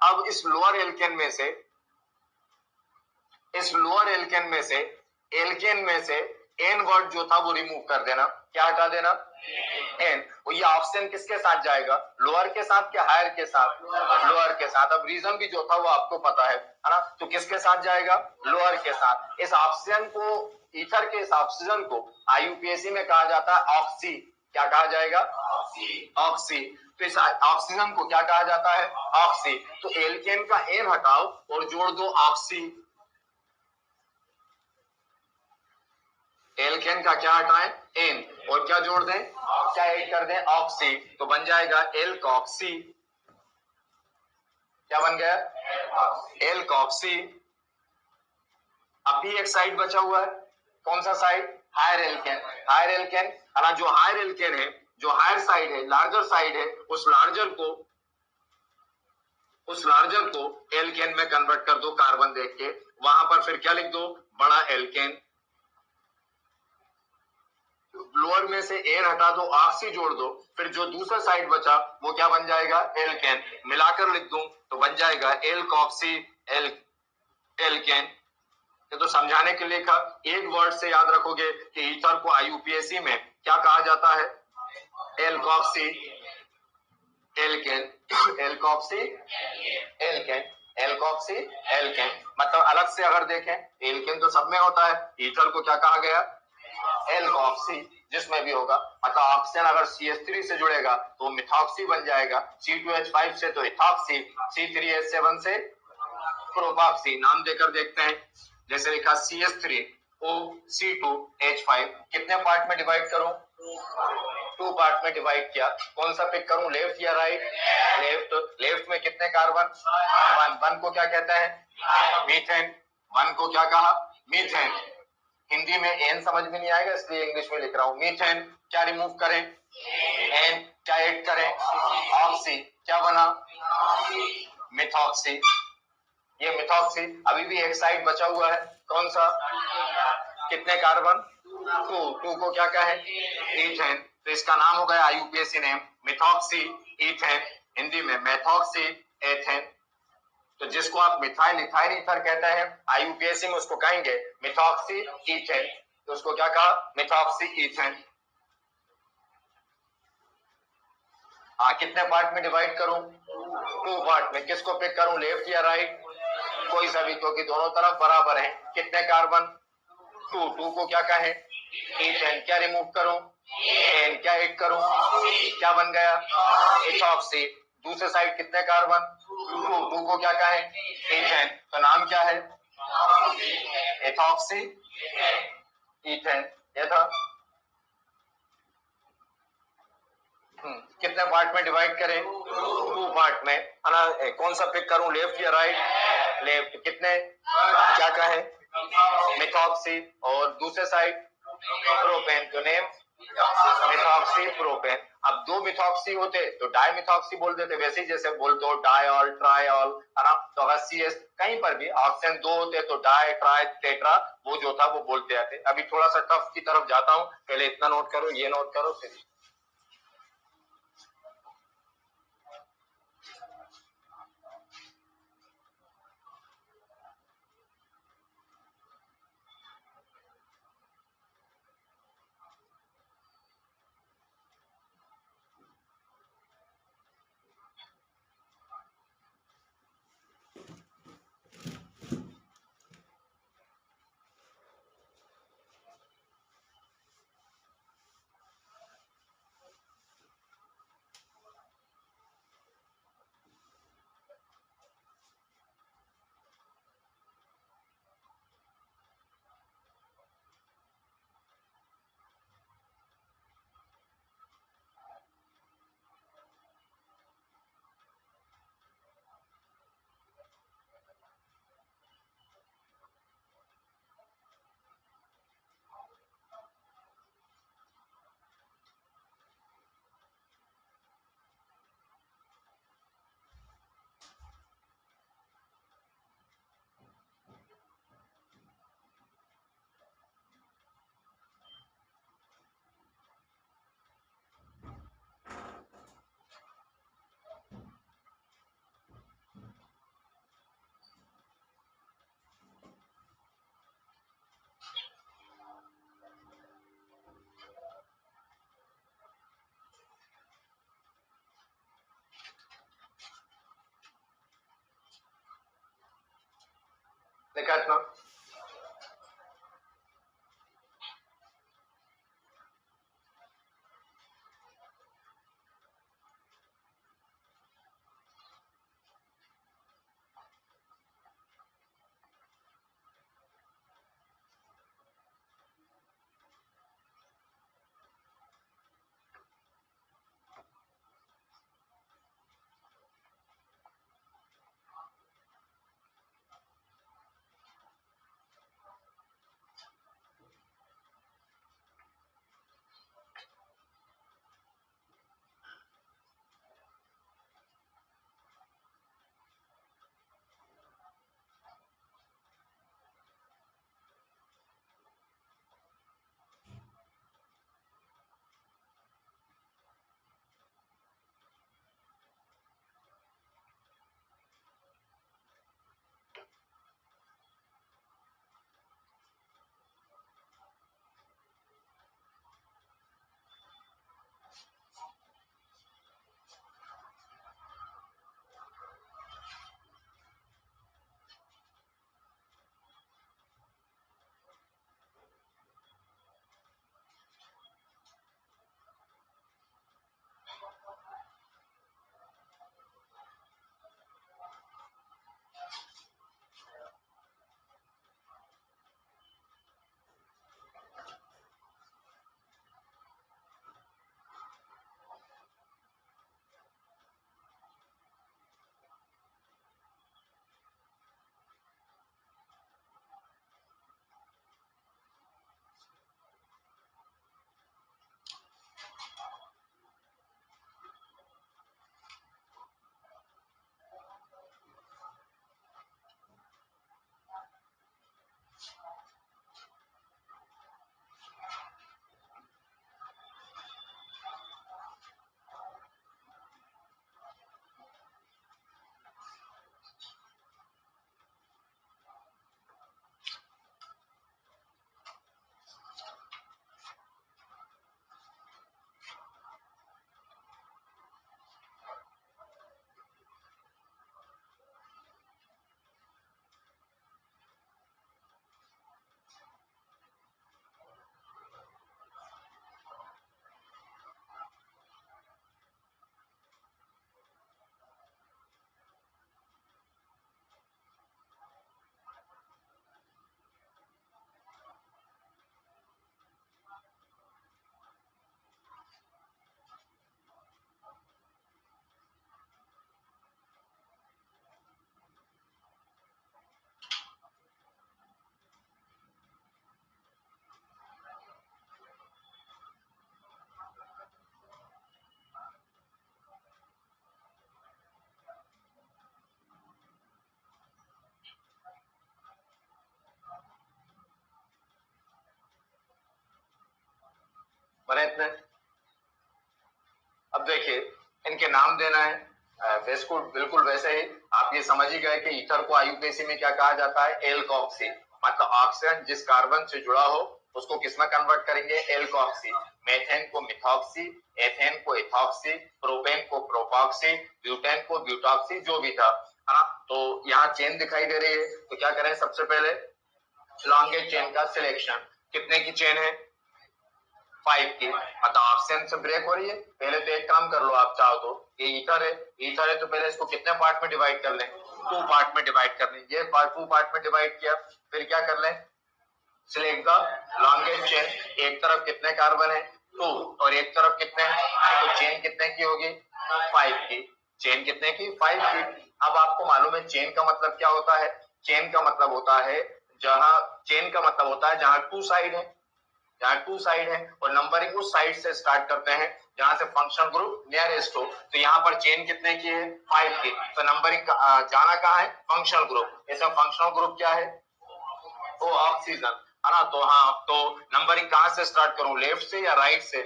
अब इस लोअर एल्केन में से, इस लोअर एल्केन में से, एल्केन में से एन वर्ड जो था वो रिमूव कर देना। क्या हटा देना? एन। और ये ऑप्शन किसके साथ जाएगा? लोअर के साथ क्या हायर के साथ? लोअर के साथ। अब रीजन भी जो था वो आपको पता है ना, तो किसके साथ जाएगा? लोअर के साथ। इस ऑक्सीजन को, ईथर के इस ऑक्सीजन को आईयूपीएससी में कहा जाता है ऑक्सी। क्या कहा जाएगा? ऑक्सी। तो इस ऑक्सीजन को क्या कहा जाता है? ऑक्सी। तो एल्केन का एन हटाओ और जोड़ दो ऑक्सी। एल्केन का क्या हटाएं? एन। और क्या जोड़ दें? क्या ऐड कर दें? ऑक्सी। तो बन जाएगा एल्कॉक्सी। क्या बन गया? एल्कॉक्सी। अब भी एक साइड बचा हुआ है, कौन सा side? Higher alkane. Higher alkane, जो हायर एल्केन है, जो हायर साइड है, लार्जर साइड है, उस लार्जर को एल्केन में कन्वर्ट कर दो कार्बन देख के। वहां पर फिर क्या लिख दो? बड़ा एल्केन। लोअर में से एन हटा दो, ऑक्सी जोड़ दो, फिर जो दूसरा साइड बचा वो क्या बन जाएगा, एल्केन। मिलाकर लिख दूं तो बन जाएगा एल्कोक्सी एल्केन। ये तो समझाने के लिए लिखा। एक वर्ड से याद रखोगे कि ईथर को आईयूपीएसी में क्या कहा जाता है, alkoxy alkane, alkoxy alkane, alkoxy alkane. मतलब अलग से अगर देखें, एल्केन तो सब में होता है, ईथर को क्या कहा गया, एल्कोक्सी, जिसमें भी होगा। मतलब ऑक्सीजन अगर CH3 से जुड़ेगा तो मिथॉक्सी बन जाएगा, C2H5 से तो इथॉक्सी, C3H7 से प्रोपॉक्सी। नाम देकर देखते हैं, जैसे लिखा CH3O, C2H5, कितने पार्ट में डिवाइड करूं, 2 पार्ट में डिवाइड किया। कौन सा पिक करूं, लेफ्ट या राइट, लेफ्ट। लेफ्ट में कितने कार्बन, 1 को क्या कहता है, मीथेन। 1 को क्या कहा, मीथेन। हिंदी में एन समझ में नहीं आएगा इसलिए इंग्लिश में लिख रहा हूं। मीथेन क्या रिमूव करें, एन क्या ऐड करें, ऑक्सी, क्या बना, मिथॉक्सी। ये मिथॉक्सी। अभी भी एक साइड बचा हुआ है, कौन सा, कितने कार्बन, 2 को क्या कहें, ईथेन। तो इसका नाम हो गया IUPAC name methoxy ethane, Hindi में मेथॉक्सी एथेन। तो जिसको आप मिथाइल इथाइल ईथर कहते हैं, आईयूपीएसी में उसको कहेंगे मिथॉक्सी ईथेन। तो उसको क्या कहा, मिथॉक्सी ईथेन। कितने पार्ट में डिवाइड करूं, 2 पार्ट में। किसको पिक करूं, लेफ्ट या राइट, कोई सा भी, क्योंकि दोनों तरफ बराबर है। कितने कार्बन, 2 को क्या कहें, ईथेन। क्या रिमूव करूं, एन। क्या ऐड करूं, क्या बन गया, इथॉक्सी। दूसरे साइड कितने कार्बन, 2 को क्या कहें, ईथेन। तो नाम क्या है, इथॉक्सी ईथेन। ये था। कितने पार्ट में डिवाइड करें, 2 पार्ट में, है ना। कौन सा पिक करूं, लेफ्ट या राइट, लेफ्ट। कितने, क्या कहें, मिथॉक्सी। और दूसरे साइड प्रोपेन, तो नेम मिथॉक्सी प्रोपेन। अब 2 मिथॉक्सी होते तो डाई मिथॉक्सी बोल देते, वैसे ही जैसे बोल दो डायऑल ट्रायऑल, है ना। तो अगर CS कहीं पर भी ऑक्सीजन 2 होते तो डाई ट्राई टेट्रा, वो जो था वो बोलते आते। अभी थोड़ा सा टफ की तरफ जाता हूं, पहले इतना नोट करो, ये नोट करो, फिर लिखा इतना। बने इतने। अब देखिए इनके नाम देना है, बिल्कुल बिल्कुल वैसे ही आप ये समझ ही गए कि ईथर को आईयूपीएसी में क्या कहा जाता है, एल्कोक्सी। मतलब ऑक्सीजन जिस कार्बन से जुड़ा हो उसको किसमें कन्वर्ट करेंगे, एल्कोक्सी। मेथेन को मिथॉक्सी, एथेन को इथॉक्सी, प्रोपेन को प्रोपॉक्सी, ब्यूटेन को ब्यूटॉक्सी, जो भी था, है ना। तो यहाँ चेन दिखाई दे रही है, तो क्या करें, सबसे पहले लॉन्गेस्ट चेन का सिलेक्शन। कितने की चेन है, 5 की। मतलब ऑक्सीजन से ब्रेक हो रही है। पहले तो एक काम कर लो आप चाहो तो, ये ईथर है, ईथर है तो पहले इसको कितने पार्ट में डिवाइड कर लें, 2 पार्ट में डिवाइड कर लें। ये पार्ट 2 पार्ट में डिवाइड किया, फिर क्या कर लें, सिलेक्ट द लॉन्गेस्ट चेन। एक तरफ कितने कार्बन है, 2, और एक तरफ कितने हैं, तो चेन कितने की होगी, 5 की। चेन कितने की, 5 की। अब आपको मालूम है चेन का मतलब क्या होता है, चेन का मतलब होता है जहां, चेन का मतलब होता है जहां 2 साइड है, जहां 2 साइड है, और नंबरिंग उस साइड से स्टार्ट करते हैं जहां से फंक्शनल ग्रुप नियरेस्ट हो। तो यहाँ पर चेन कितने की है, 5 की। तो नंबरिंग जाना कहाँ है, फंक्शनल ग्रुप। इसमें फंक्शनल ग्रुप क्या है, वो ऑक्सीजन, है ना। तो हाँ, तो नंबरिंग कहाँ से स्टार्ट करूं, लेफ्ट से या राइट से,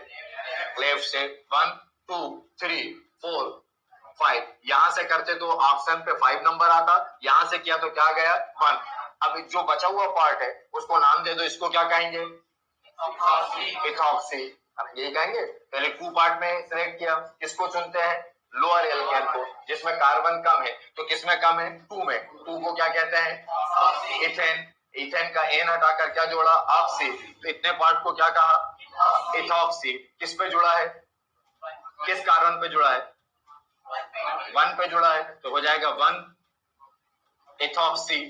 लेफ्ट से। 1 2 3 4 5, यहां से करते तो ऑप्शन पे 5 नंबर आता, यहां से किया तो क्या गया, 1। अब जो बचा हुआ पार्ट है उसको नाम दे दो, इसको क्या कहेंगे, इथॉक्सी। हम यही कहेंगे। पहले 2 पार्ट में सिलेक्ट किया, किसको चुनते हैं, लोअर एल्केन को, जिसमें कार्बन कम है। तो किसमें कम है, 2 में। 2 को क्या कहते हैं, इथेन। इथेन का एन हटाकर क्या जोड़ा, ऑक्सी। तो इतने पार्ट को क्या कहा, इथॉक्सी। किस पे जुड़ा है, किस कार्बन पे जुड़ा है, 1 पे जुड़ा है, तो हो जाएगा 1 इथॉक्सी।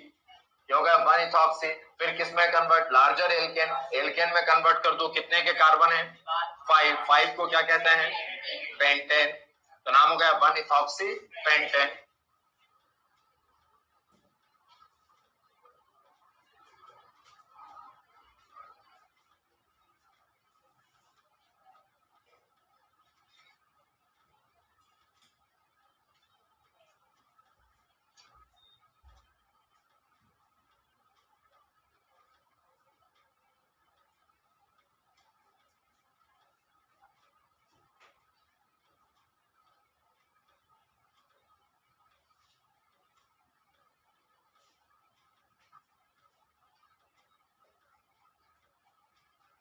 ये हो गया 1 इथॉक्सी। फिर किसमें कन्वर्ट, लार्जर एल्केन, एल्केन में कन्वर्ट कर दो। कितने के कार्बन है, 5। 5 को क्या कहते हैं, पेंटेन। तो नाम हो गया 1 इथॉक्सी पेंटेन।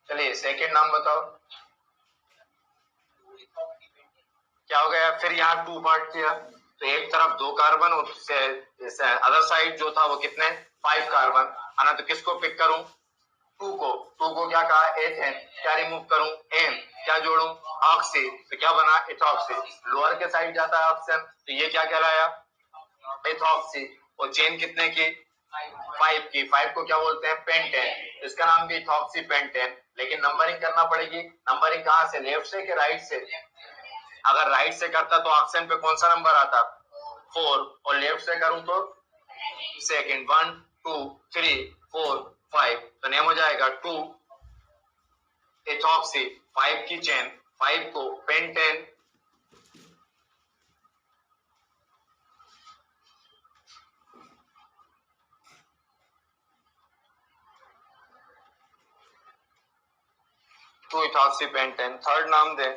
चलिए सेकेंड नाम बताओ, क्या हो गया। फिर यहाँ 2 पार्ट किया, तो एक तरफ 2 कार्बन, और अदर साइड जो था वो कितने, 5 कार्बन, है ना। तो किसको पिक करूं, 2 को। 2 को क्या कहा, एथेन। क्या रिमूव करूं, एन। क्या जोड़ूं, ऑक्सी। तो क्या बना, इथॉक्सी। लोअर के साइड जाता है ऑक्सीजन, तो ये क्या कहलाया, इथॉक्सी। और चेन कितने की, 5 की। 5 को क्या बोलते हैं, पेंटेन। इसका नाम भी इथॉक्सी पेंटेन। लेकिन नंबरिंग करना पड़ेगी। नंबरिंग कहाँ से, लेफ्ट से कि राइट से। अगर राइट से करता तो ऑक्सीजन पे कौन सा नंबर आता, 4, और लेफ्ट से करूं तो सेकंड। 1 2 3 4 5, तो नेम हो जाएगा 2 इथॉक्सी। 5 की चेन, 5 को pentane. Two ethoxy pentane. Third नाम दे,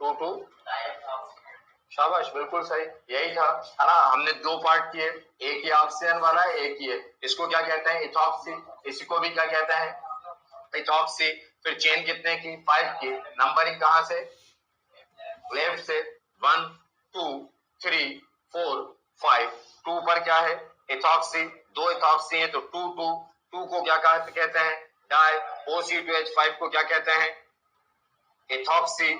2 2, शाबाश, बिल्कुल सही, यही था, है ना। हमने 2 पार्ट किए, एक ही ऑक्सीजन वाला है, एक ही है। इसको क्या कहते हैं, इथॉक्सी। इसी को भी क्या कहते हैं, इथॉक्सी। फिर चेन कितने की, 5 की। नंबरिंग कहां से, लेफ्ट से। 1 2 3 4 5। 2 पर क्या है, इथॉक्सी। 2 इथॉक्सी है तो 2 2। 2 को क्या कहते हैं, डाई। OC2H5 को क्या कहते हैं, इथॉक्सी।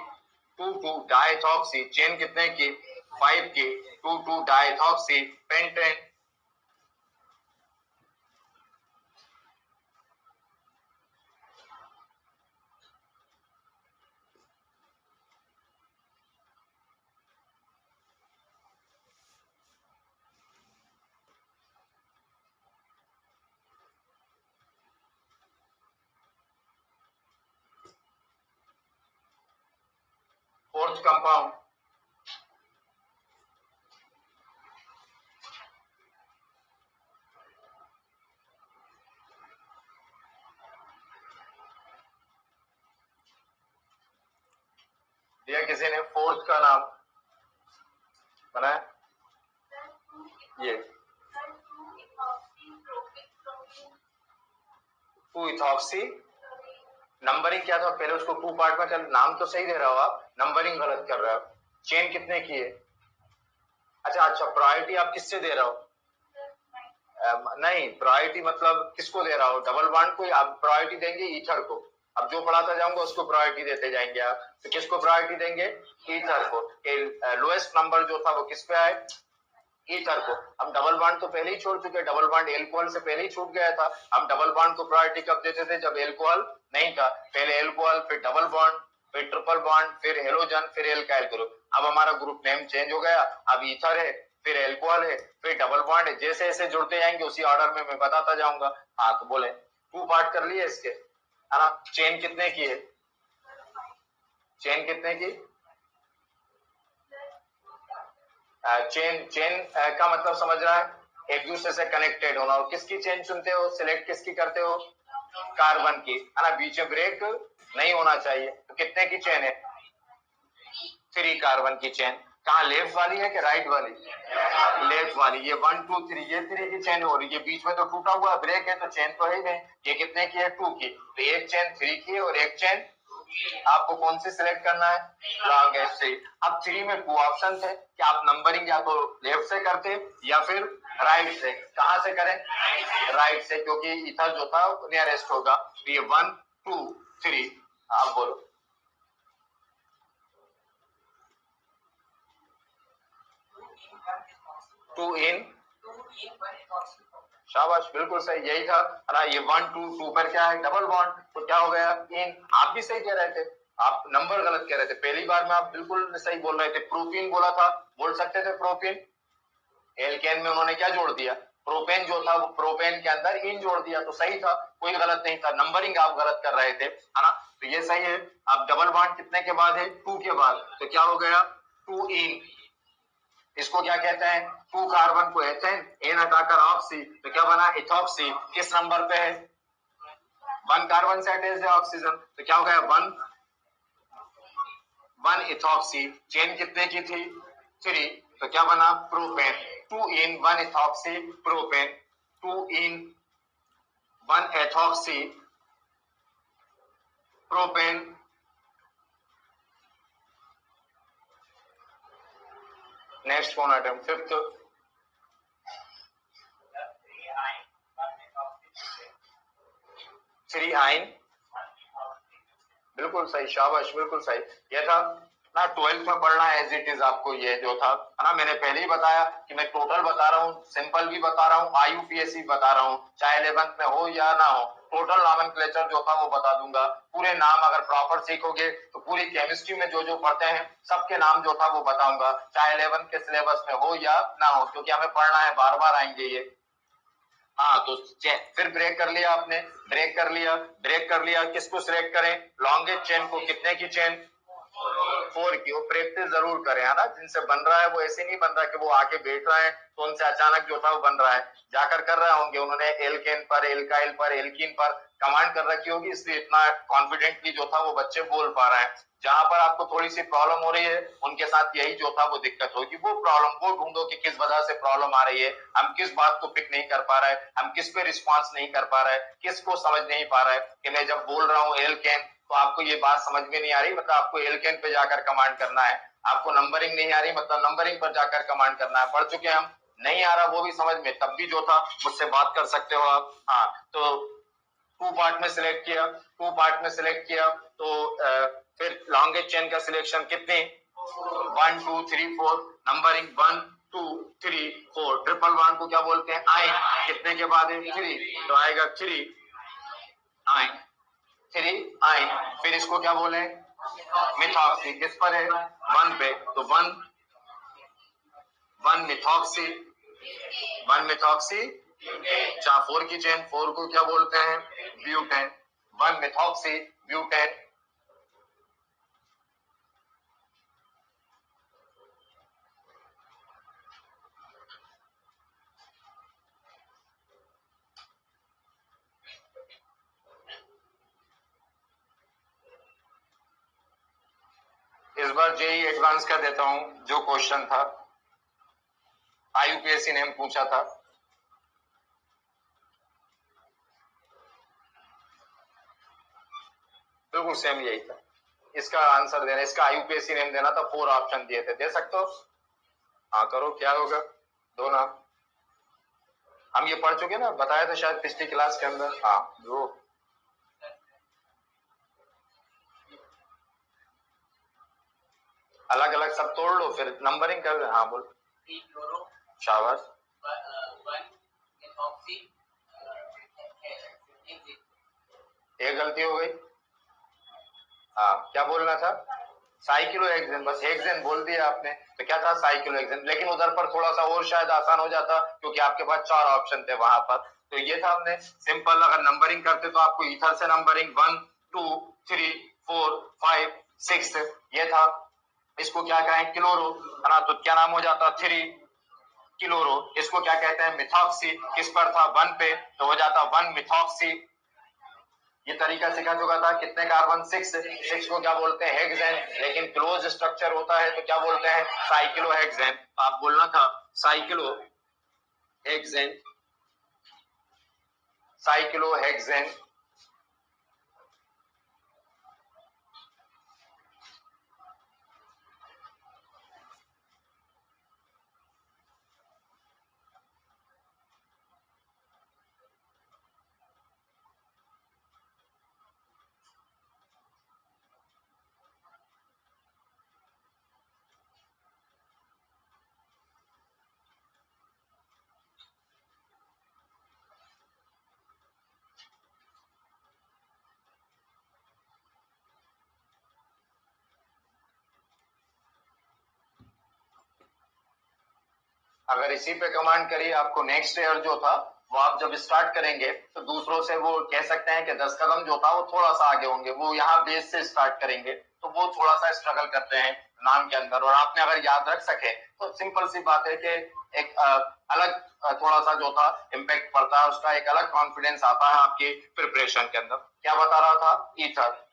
2 2 डाइथॉक्सी। चेन कितने की, 5 की। 2 2 डाइथॉक्सी पेंटेन। फोर्थ कंपाउंड, दिया किसी ने, फोर्थ का नाम बनाया ये 2 इथॉक्सी। नंबरिंग क्या था पहले, उसको 2 पार्ट में कर, नाम तो सही दे रहा हो आप, नंबरिंग गलत कर रहे हो। चेन कितने की है? अच्छा, प्रायोरिटी आप किससे दे रहे हो? नहीं, प्रायोरिटी मतलब किसको दे रहा हो? डबल बॉन्ड को आप प्रायोरिटी देंगे ईथर को। अब जो पढ़ाता जाऊंगा उसको प्रायोरिटी देते जाएंगे आप। तो किसको प्रायोरिटी देंगे? ईथर को। लोएस्ट नंबर जो था वो किस पे आए? ईथर को। हम डबल बॉन्ड तो पहले ही छोड़ चुके, डबल बॉन्ड एल्कोहल से पहले ही छूट गया था। हम डबल बॉन्ड को प्रायोरिटी कब देते थे? जब एल्कोहल नहीं था। पहले एल्कोहल, फिर डबल बॉन्ड, फिर ट्रिपल बॉन्ड, फिर हेलोजन, फिर एल्काइल ग्रुप। अब हमारा ग्रुप नेम चेंज हो गया, अब ईथर है, फिर एल्कोहल है, फिर डबल बॉन्ड है। जैसे जैसे जुड़ते जाएंगे उसी ऑर्डर में मैं बताता जाऊंगा। हाँ तो बोले 2 पार्ट कर लिए इसके, है ना। चेन कितने की है? चेन कितने की? चेन चेन का मतलब समझ रहा है? एक दूसरे से कनेक्टेड होना। और किसकी चेन चुनते हो, सिलेक्ट किसकी करते हो? कार्बन की, है ना। बीच में ब्रेक नहीं होना चाहिए। तो कितने की चेन है? 3 कार्बन की चेन। कहाँ, लेफ्ट वाली है कि राइट वाली? लेफ्ट वाली। ये 1 2 3, ये 3 की चेन हो रही है। बीच में तो टूटा हुआ ब्रेक है तो चेन तो है ही नहीं। ये कितने की है? 2 की। तो एक चेन 3 की है और एक चेन, आपको कौन सी सिलेक्ट करना है? लॉन्गेस्ट से। अब 3 में 2 ऑप्शन थे कि आप नंबरिंग या तो लेफ्ट से करते या फिर राइट से। कहां से करें? राइट से, क्योंकि इथर जो था नियरेस्ट होगा। तो ये 1 2 3, आप बोलो। 2 इन, शाबाश, बिल्कुल सही, यही था, है ना। ये 1 2 2 पर क्या है? Double bond. तो क्या हो गया? इन। आप भी सही कह रहे थे, आप नंबर गलत कह रहे थे। पहली बार में आप बिल्कुल सही बोल रहे थे। प्रोपीन बोला था, बोल सकते थे प्रोपीन। एल्केन में उन्होंने क्या जोड़ दिया? प्रोपेन जो था वो प्रोपेन के अंदर इन जोड़ दिया, तो सही था, कोई गलत नहीं था। नंबरिंग आप गलत कर रहे थे, है ना। तो ये सही है। अब डबल बॉन्ड कितने के बाद है? 2 के बाद। तो क्या हो गया? 2 इन। इसको क्या कहते हैं? 2 कार्बन को एथेन, एन हटाकर ऑक्सी, तो क्या बना? इथॉक्सी। किस नंबर पे है? 1 कार्बन से अटैच है ऑक्सीजन, तो क्या हो गया? 1 इथॉक्सी। चेन कितने की थी? 3, तो क्या बना? प्रोपेन। 2 इन 1 इथॉक्सी प्रोपेन। 2 इन 1 एथॉक्सी प्रोपेन। नेक्स्ट कौन आइटम? फिफ्थ। 3 आइन, बिल्कुल सही, शाबाश, बिल्कुल सही। ये था ना, 12th में पढ़ना है एज इट इज आपको। ये जो था, है ना, मैंने पहले ही बताया कि मैं टोटल बता रहा हूँ, सिंपल भी बता रहा हूँ, आईयूपीएसी बता रहा हूँ, चाहे 11th में हो या ना हो। टोटल नॉमेनक्लेचर जो था वो बता दूंगा। पूरे नाम अगर प्रॉपर सीखोगे तो पूरी केमिस्ट्री में जो जो पढ़ते हैं सबके नाम जो था वो बताऊंगा, चाहे 11th के सिलेबस में हो या ना हो, क्योंकि हमें पढ़ना है, बार बार आएंगे ये। हाँ तो फिर ब्रेक कर लिया आपने, ब्रेक कर लिया, ब्रेक कर लिया। किसको सिलेक्ट करें? लॉन्गेस्ट चेन को। कितने की चेन? 4 की। वो प्रैक्टिस जरूर करें, है ना। जिनसे बन रहा है वो ऐसे नहीं बन रहा कि वो आके बैठ रहा है तो उनसे अचानक जो था वो बन रहा है। जाकर कर रहे होंगे उन्होंने, एल्केन पर, एल्काइल पर, एल्कीन पर कमांड कर रखी होगी, इसलिए इतना कॉन्फिडेंटली जो था वो बच्चे बोल पा रहे हैं। जहां पर आपको थोड़ी सी प्रॉब्लम हो रही है उनके साथ यही जो था वो दिक्कत होगी। वो प्रॉब्लम को ढूंढो कि किस वजह से प्रॉब्लम आ रही है, हम किस बात को पिक नहीं कर पा रहे हैं, हम किस पे रिस्पॉन्स नहीं कर पा रहे हैं, किसको समझ नहीं पा रहा है कि मैं जब बोल रहा हूँ एल्केन तो आपको ये बात समझ में नहीं आ रही, मतलब आपको एल्केन पे जाकर कमांड करना है। आपको नंबरिंग नहीं आ रही, मतलब नंबरिंग पर जाकर कमांड करना है। पढ़ चुके हम, नहीं आ रहा वो भी समझ में, तब भी जो था मुझसे बात कर सकते हो आप। हाँ तो 2 पार्ट में सिलेक्ट किया, 2 पार्ट में सिलेक्ट किया तो फिर लॉन्गेस्ट चेन का सिलेक्शन कितने? 1 2 3 4, नंबरिंग 1 2 3 4। ट्रिपल बॉन्ड को क्या बोलते हैं? आयन। कितने के बाद है? 3, तो आएगा 3 आयन, 3 आयन। फिर इसको क्या बोले? मिथॉक्सी। किस पर है? 1 पे, तो 1 मिथॉक्सी, 1 मिथॉक्सी। 4 की चेन, 4 को क्या बोलते हैं? ब्यूटेन। 1 methoxy butane. इस बार जेई एडवांस का देता हूं, जो क्वेश्चन था IUPAC ने पूछा था, बिल्कुल सेम यही था। इसका आंसर देना, इसका IUPAC नेम देना था, 4 ऑप्शन दिए थे, दे सकते हो? हाँ करो, क्या होगा? दो नाम हम ये पढ़ चुके ना, बताया था शायद पिछली क्लास के अंदर। हाँ दो, अलग अलग सब तोड़ लो, फिर नंबरिंग कर। हाँ बोल। शाबाश। एक गलती हो गई। हाँ क्या बोलना था? साइक्लोहेक्सेन, बस हेक्सेन बोल दिया आपने, तो क्या था? साइक्लोहेक्सेन। लेकिन उधर पर थोड़ा सा और शायद आसान हो जाता, क्योंकि आपके पास 4 ऑप्शन थे वहां पर। तो ये था, हमने सिंपल अगर नंबरिंग करते तो आपको ईथर से नंबरिंग 1 2 3 4 5 6 ये था। इसको क्या कहें? क्लोरो, है ना? तो क्या नाम हो जाता? 3 क्लोरो। इसको क्या कहते हैं? मिथॉक्सी। किस पर था? 1 पे, तो हो जाता 1 मिथॉक्सी। ये तरीका सिखा चुका था। कितने कार्बन? 6 को क्या बोलते हैं? हेक्सेन। लेकिन क्लोज स्ट्रक्चर होता है तो क्या बोलते हैं? साइक्लोहेक्सेन। आप बोलना था साइक्लोहेक्सेन, साइक्लोहेक्सेन। अगर इसी पे कमांड करिए, आपको नेक्स्ट ईयर जो था वो आप जब स्टार्ट करेंगे तो दूसरों से वो कह सकते हैं कि 10 कदम जो था वो थोड़ा सा आगे होंगे। वो यहाँ बेस से स्टार्ट करेंगे तो वो थोड़ा सा स्ट्रगल करते हैं नाम के अंदर। और आपने अगर याद रख सके तो सिंपल सी बात है कि एक अलग थोड़ा सा जो था इम्पैक्ट पड़ता है उसका, एक अलग कॉन्फिडेंस आता है आपकी प्रिपरेशन के अंदर। क्या बता रहा था? ईथर।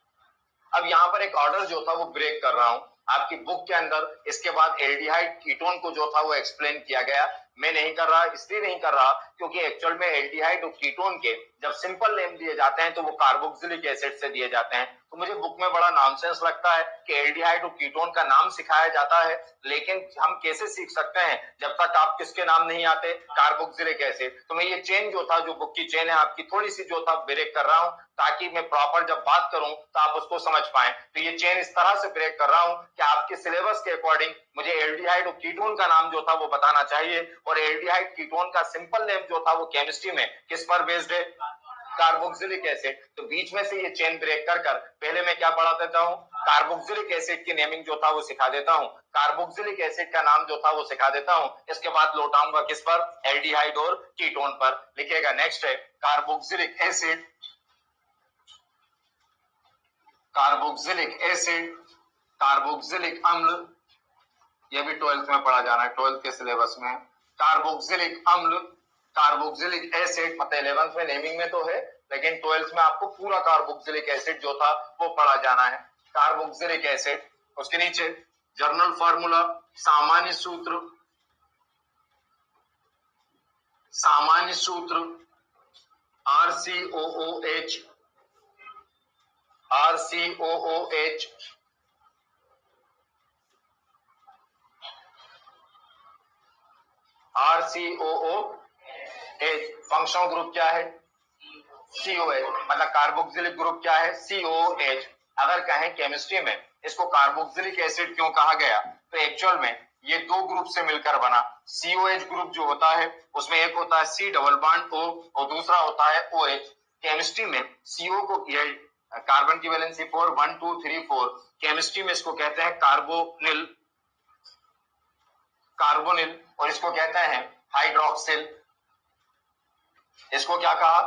अब यहाँ पर एक ऑर्डर जो था वो ब्रेक कर रहा हूं आपकी बुक के अंदर। इसके बाद एल्डिहाइड कीटोन को जो था वो एक्सप्लेन किया गया। मैं नहीं कर रहा, इसलिए नहीं कर रहा क्योंकि एक्चुअल में एल्डिहाइड और कीटोन के जब सिंपल नेम दिए जाते हैं तो वो कार्बोक्सिलिक एसिड से दिए जाते हैं। तो मुझे बुक में बड़ा नॉनसेंस लगता है कि एल्डिहाइड और कीटोन का नाम सिखाया जाता है, लेकिन हम कैसे सीख सकते हैं जब तक आप किसके नाम नहीं आते? Carboxylic acid. तो मैं ये चेन जो था, जो बुक की चेन है आपकी, थोड़ी सी जो था ब्रेक कर रहा हूं ताकि मैं प्रॉपर जब बात करूं तो आप उसको समझ पाएं। तो ये चेन इस तरह से ब्रेक कर रहा हूं कि आपके सिलेबस के अकॉर्डिंग मुझे एल्डिहाइड और कीटोन का नाम जो था वो बताना चाहिए। और एल्डिहाइड कीटोन का सिंपल नेम जो था वो केमिस्ट्री में किस पर बेस्ड है? Carboxylic acid. तो बीच में से ये चेन ब्रेक कर कर पहले मैं क्या पढ़ा देता हूं? कार्बोक्सिलिक एसिड की नेमिंग जो था वो सिखा देता हूं, कार्बोक्सिलिक एसिड का नाम जो था वो सिखा देता हूं। इसके बाद लौटाऊंगा किस पर? एल्डिहाइड और कीटोन पर। लिखिएगा, नेक्स्ट है carboxylic acid, carboxylic acid, carboxylic अम्ल। यह भी 12th में पढ़ा जाना है, 12th के सिलेबस में। कार्बोक्सिलिक अम्ल, कार्बोक्सिलिक एसिड, मतलब 11th में नेमिंग में तो है, लेकिन 12th में आपको पूरा कार्बोक्सिलिक एसिड जो था वो पढ़ा जाना है। कार्बोक्सिलिक एसिड, उसके नीचे जर्नल फार्मूला, सामान्य सूत्र, सामान्य सूत्र RCOOH, RCOOH, RCOOH। Functional group क्या है? COH। मतलब कार्बोक्सिलिक ग्रुप क्या है? COH। अगर कहें केमिस्ट्री में इसको कार्बोक्सिलिक एसिड क्यों कहा गया, तो एक्चुअल में ये दो ग्रुप से मिलकर बना। COH ग्रुप जो होता है उसमें एक होता है C डबल बॉन्ड O और दूसरा होता है OH। केमिस्ट्री में CO को कार्बन की वैलेंसी 4 1 2 3 4, केमिस्ट्री में इसको कहते हैं कार्बोनिल, कार्बोनिल। और इसको कहते हैं हाइड्रोक्सिल। इसको क्या कहा?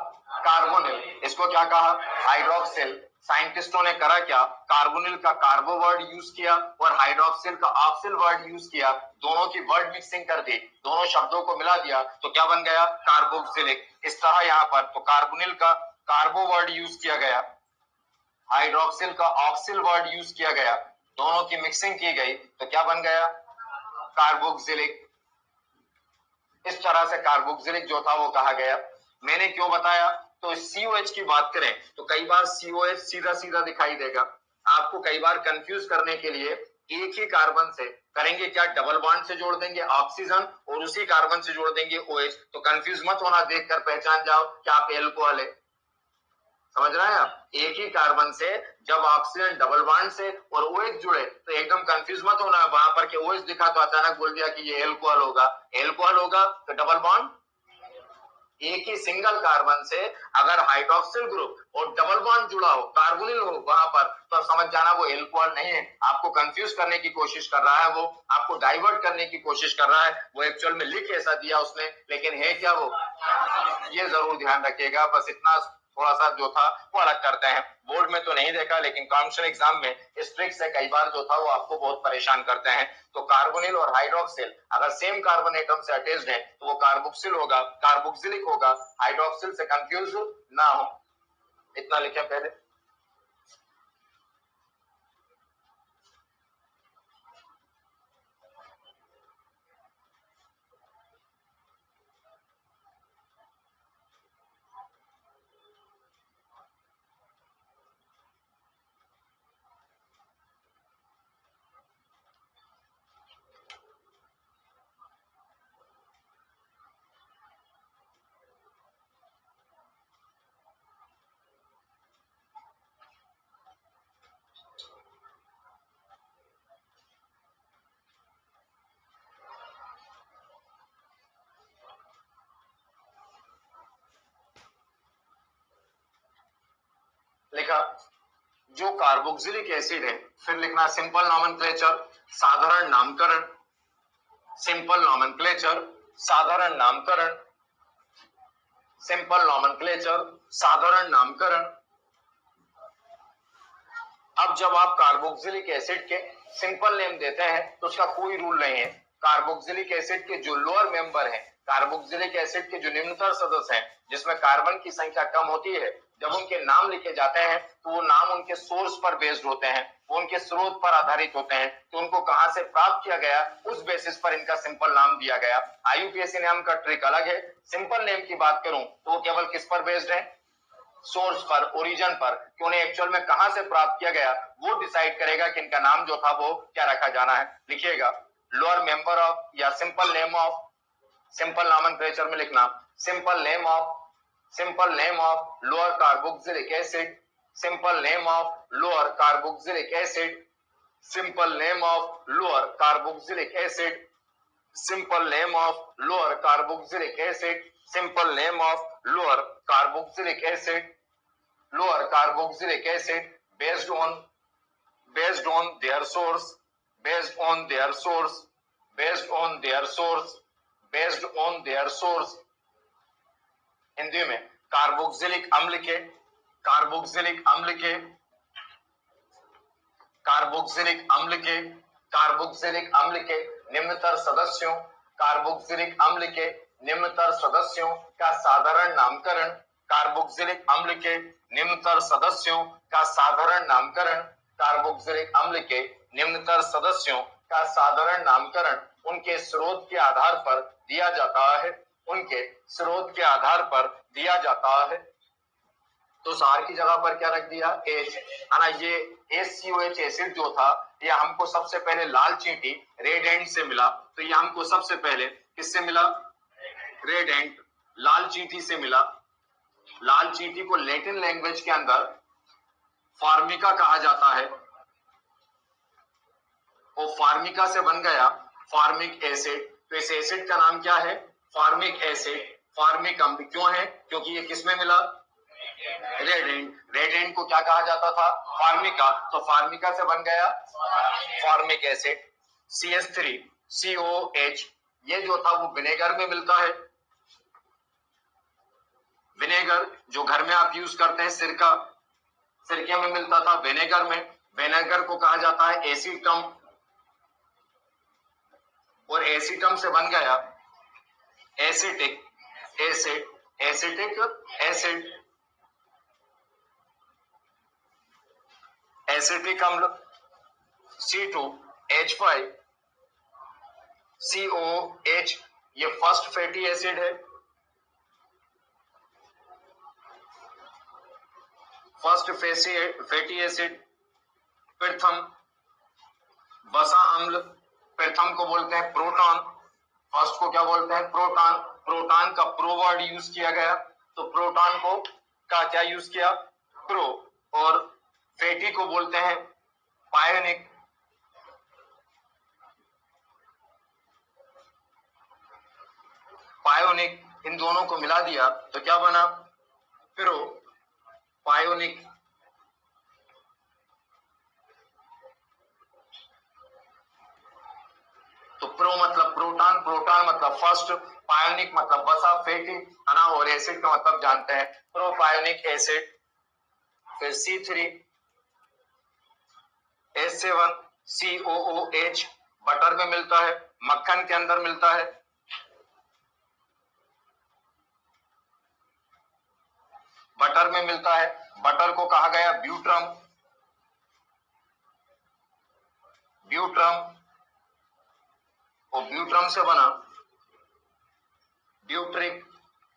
कार्बोनिल। इसको क्या कहा? हाइड्रोक्सिल। साइंटिस्टों ने करा क्या? कार्बोनिल का कार्बो वर्ड यूज किया और हाइड्रोक्सिल का ऑक्सिल वर्ड यूज किया, दोनों की वर्ड मिक्सिंग कर दी, दोनों शब्दों को मिला दिया, तो क्या बन गया? कार्बोक्सिलिक। इस तरह यहां पर तो कार्बोनिल का कार्बो वर्ड यूज किया गया, हाइड्रोक्सिल का ऑक्सिल वर्ड यूज किया गया, दोनों की मिक्सिंग की गई तो क्या बन गया, कार्बोक्सिलिक। इस तरह से कार्बोक्सिलिक जो था वो कहा गया। मैंने क्यों बताया, तो COH की बात करें तो कई बार COH सीधा सीधा दिखाई देगा, आपको कई बार कंफ्यूज करने के लिए एक ही कार्बन से करेंगे क्या, डबल बॉन्ड से जोड़ देंगे ऑक्सीजन और उसी कार्बन से जोड़ देंगे OH, तो कंफ्यूज मत होना, देखकर पहचान जाओ कि आप एल्कोहल है। समझ रहे हैं आप, एक ही कार्बन से जब ऑक्सीजन डबल बॉन्ड से और OH जुड़े तो एकदम कंफ्यूज मत होना, वहां पर के OH दिखा तो अचानक बोल दिया कि ये एल्कोहल होगा। एल्कोहल होगा तो डबल बॉन्ड, एक ही सिंगल कार्बन से अगर हाइड्रोक्सिल ग्रुप और डबल बॉन्ड जुड़ा हो, कार्बोनिल हो वहां पर, तो समझ जाना वो एल्कोहल नहीं है। आपको कंफ्यूज करने की कोशिश कर रहा है, वो आपको डाइवर्ट करने की कोशिश कर रहा है, वो एक्चुअल में लिख ऐसा दिया उसने, लेकिन है क्या वो, ये जरूर ध्यान रखिएगा। बस इतना थोड़ा सा जो था वो अलग करते हैं। बोर्ड में तो नहीं देखा, लेकिन कॉम्पिटिशन एग्जाम में इस ट्रिक से कई बार जो था वो आपको बहुत परेशान करते हैं। तो कार्बोनिल और हाइड्रोक्सिल अगर सेम कार्बन एटम से अटैच्ड है तो वो कार्बोक्सिल होगा, कार्बोक्सिलिक होगा, हाइड्रोक्सिल से कंफ्यूज ना हो, इतना लिखें पहले। लिखा, जो कार्बोक्सिलिक एसिड है, फिर लिखना सिंपल नॉमेनक्लेचर, साधारण नामकरण, सिंपल नॉमेनक्लेचर, साधारण नामकरण, सिंपल नॉमेनक्लेचर, साधारण नामकरण। अब जब आप कार्बोक्सिलिक एसिड के सिंपल नेम देते हैं तो उसका कोई रूल नहीं है। कार्बोक्सिलिक एसिड के जो लोअर मेंबर हैं, कार्बोक्सिलिक एसिड के जो निम्नतर सदस्य हैं, जिसमें कार्बन की संख्या कम होती है, जब उनके नाम लिखे जाते हैं तो वो नाम उनके सोर्स पर बेस्ड होते हैं, वो उनके स्रोत पर आधारित होते हैं कि उनको कहां से प्राप्त किया गया, उस बेसिस पर इनका सिंपल नाम दिया गया। IUPAC नाम का ट्रिक अलग है। सिंपल नेम की बात करूं तो वो केवल किस पर बेस्ड है, सोर्स पर, ओरिजिन पर, कि उन्हें एक्चुअल में कहां से प्राप्त किया गया वो डिसाइड करेगा कि इनका नाम जो था वो क्या रखा जाना है। लिखिएगा, लोअर मेंबर ऑफ या simple name of, simple nomenclature में लिखना simple name of, simple name of lower carboxylic acid, simple name of lower carboxylic acid, simple name of lower carboxylic acid, simple name of lower carboxylic acid, simple name of lower carboxylic acid, lower carboxylic acid, based on their source, based on their source, based on their source, based on their source। Hindi में carboxylic अम्ल के, carboxylic अम्ल के, carboxylic अम्ल के, carboxylic अम्ल के निम्नतर सदस्यों, कार्बोक्सिलिक अम्ल के निम्नतर सदस्यों का साधारण नामकरण, कार्बोक्सिलिक अम्ल के निम्नतर सदस्यों का साधारण नामकरण, कार्बोक्सिलिक अम्ल के निम्नतर सदस्यों का साधारण नामकरण उनके स्रोत के आधार पर दिया जाता है, उनके स्रोत के आधार पर दिया जाता है। तो सार की जगह पर क्या रख दिया, H, है ना। ये HCOH एसिड जो था ये हमको सबसे पहले लाल चींटी रेड एंड से मिला, तो ये हमको सबसे पहले किससे मिला, रेड एंड, लाल चींटी से मिला। लाल चींटी को लैटिन लैंग्वेज के अंदर फार्मिका कहा जाता है, और फार्मिका से बन गया फार्मिक एसिड। तो इस एसिड का नाम क्या है, फार्मिक एसिड। फार्मिक अम्ल क्यों है, क्योंकि ये किसमें मिला, रेड एंड। रेड एंड को क्या कहा जाता था, फार्मिका, तो फार्मिका से बन गया फार्मिक एसिड। CH3COH, ये जो था वो विनेगर में मिलता है। विनेगर जो घर में आप यूज करते हैं, सिरका, सिरके में मिलता था, विनेगर में। विनेगर को कहा जाता है एसीटम, और एसीटम से बन गया acetic acid, acetic acid, acetic अम्ल। C2H5COOH, ये फर्स्ट फैटी एसिड है। First fatty acid. प्रथम वसा अम्ल, प्रथम को बोलते हैं प्रोटॉन, फर्स्ट को क्या बोलते हैं प्रोटॉन। प्रोटॉन का प्रो वर्ड यूज किया गया, तो प्रोटॉन को का क्या यूज किया प्रो। और फैटी को बोलते हैं पायोनिक। पायोनिक, इन दोनों को मिला दिया तो क्या बना प्रो पायोनिक। तो प्रो मतलब प्रोटॉन, प्रोटॉन मतलब फर्स्ट, पायोनिक मतलब वसा फैटी है ना, और एसिड का मतलब जानते हैं प्रोपायोनिक एसिड। फिर C3H7COOH बटर में मिलता है, मक्खन के अंदर मिलता है। बटर में मिलता है, बटर को कहा गया ब्यूट्रम। ब्यूट्रम, और ब्यूट्रम से बना ब्यूट्रिक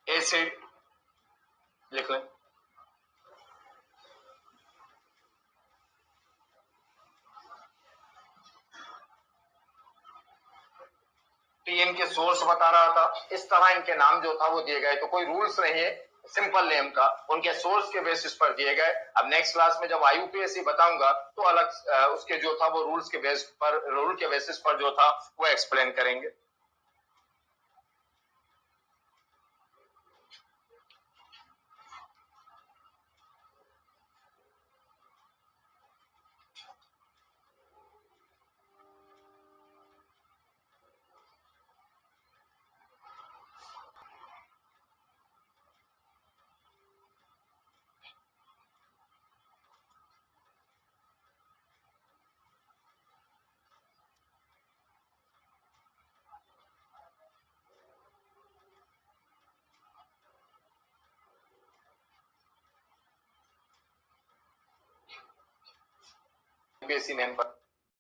एसिड, लिख लें। तो ये इनके सोर्स बता रहा था, इस तरह इनके नाम जो था वो दिए गए, तो कोई रूल्स नहीं है सिंपल नेम का, उनके सोर्स के बेसिस पर दिए गए। अब नेक्स्ट क्लास में जब IUPAC बताऊंगा तो अलग उसके जो था वो रूल्स के बेस पर, रूल के बेसिस पर जो था वो एक्सप्लेन करेंगे। IUPAC नेम पर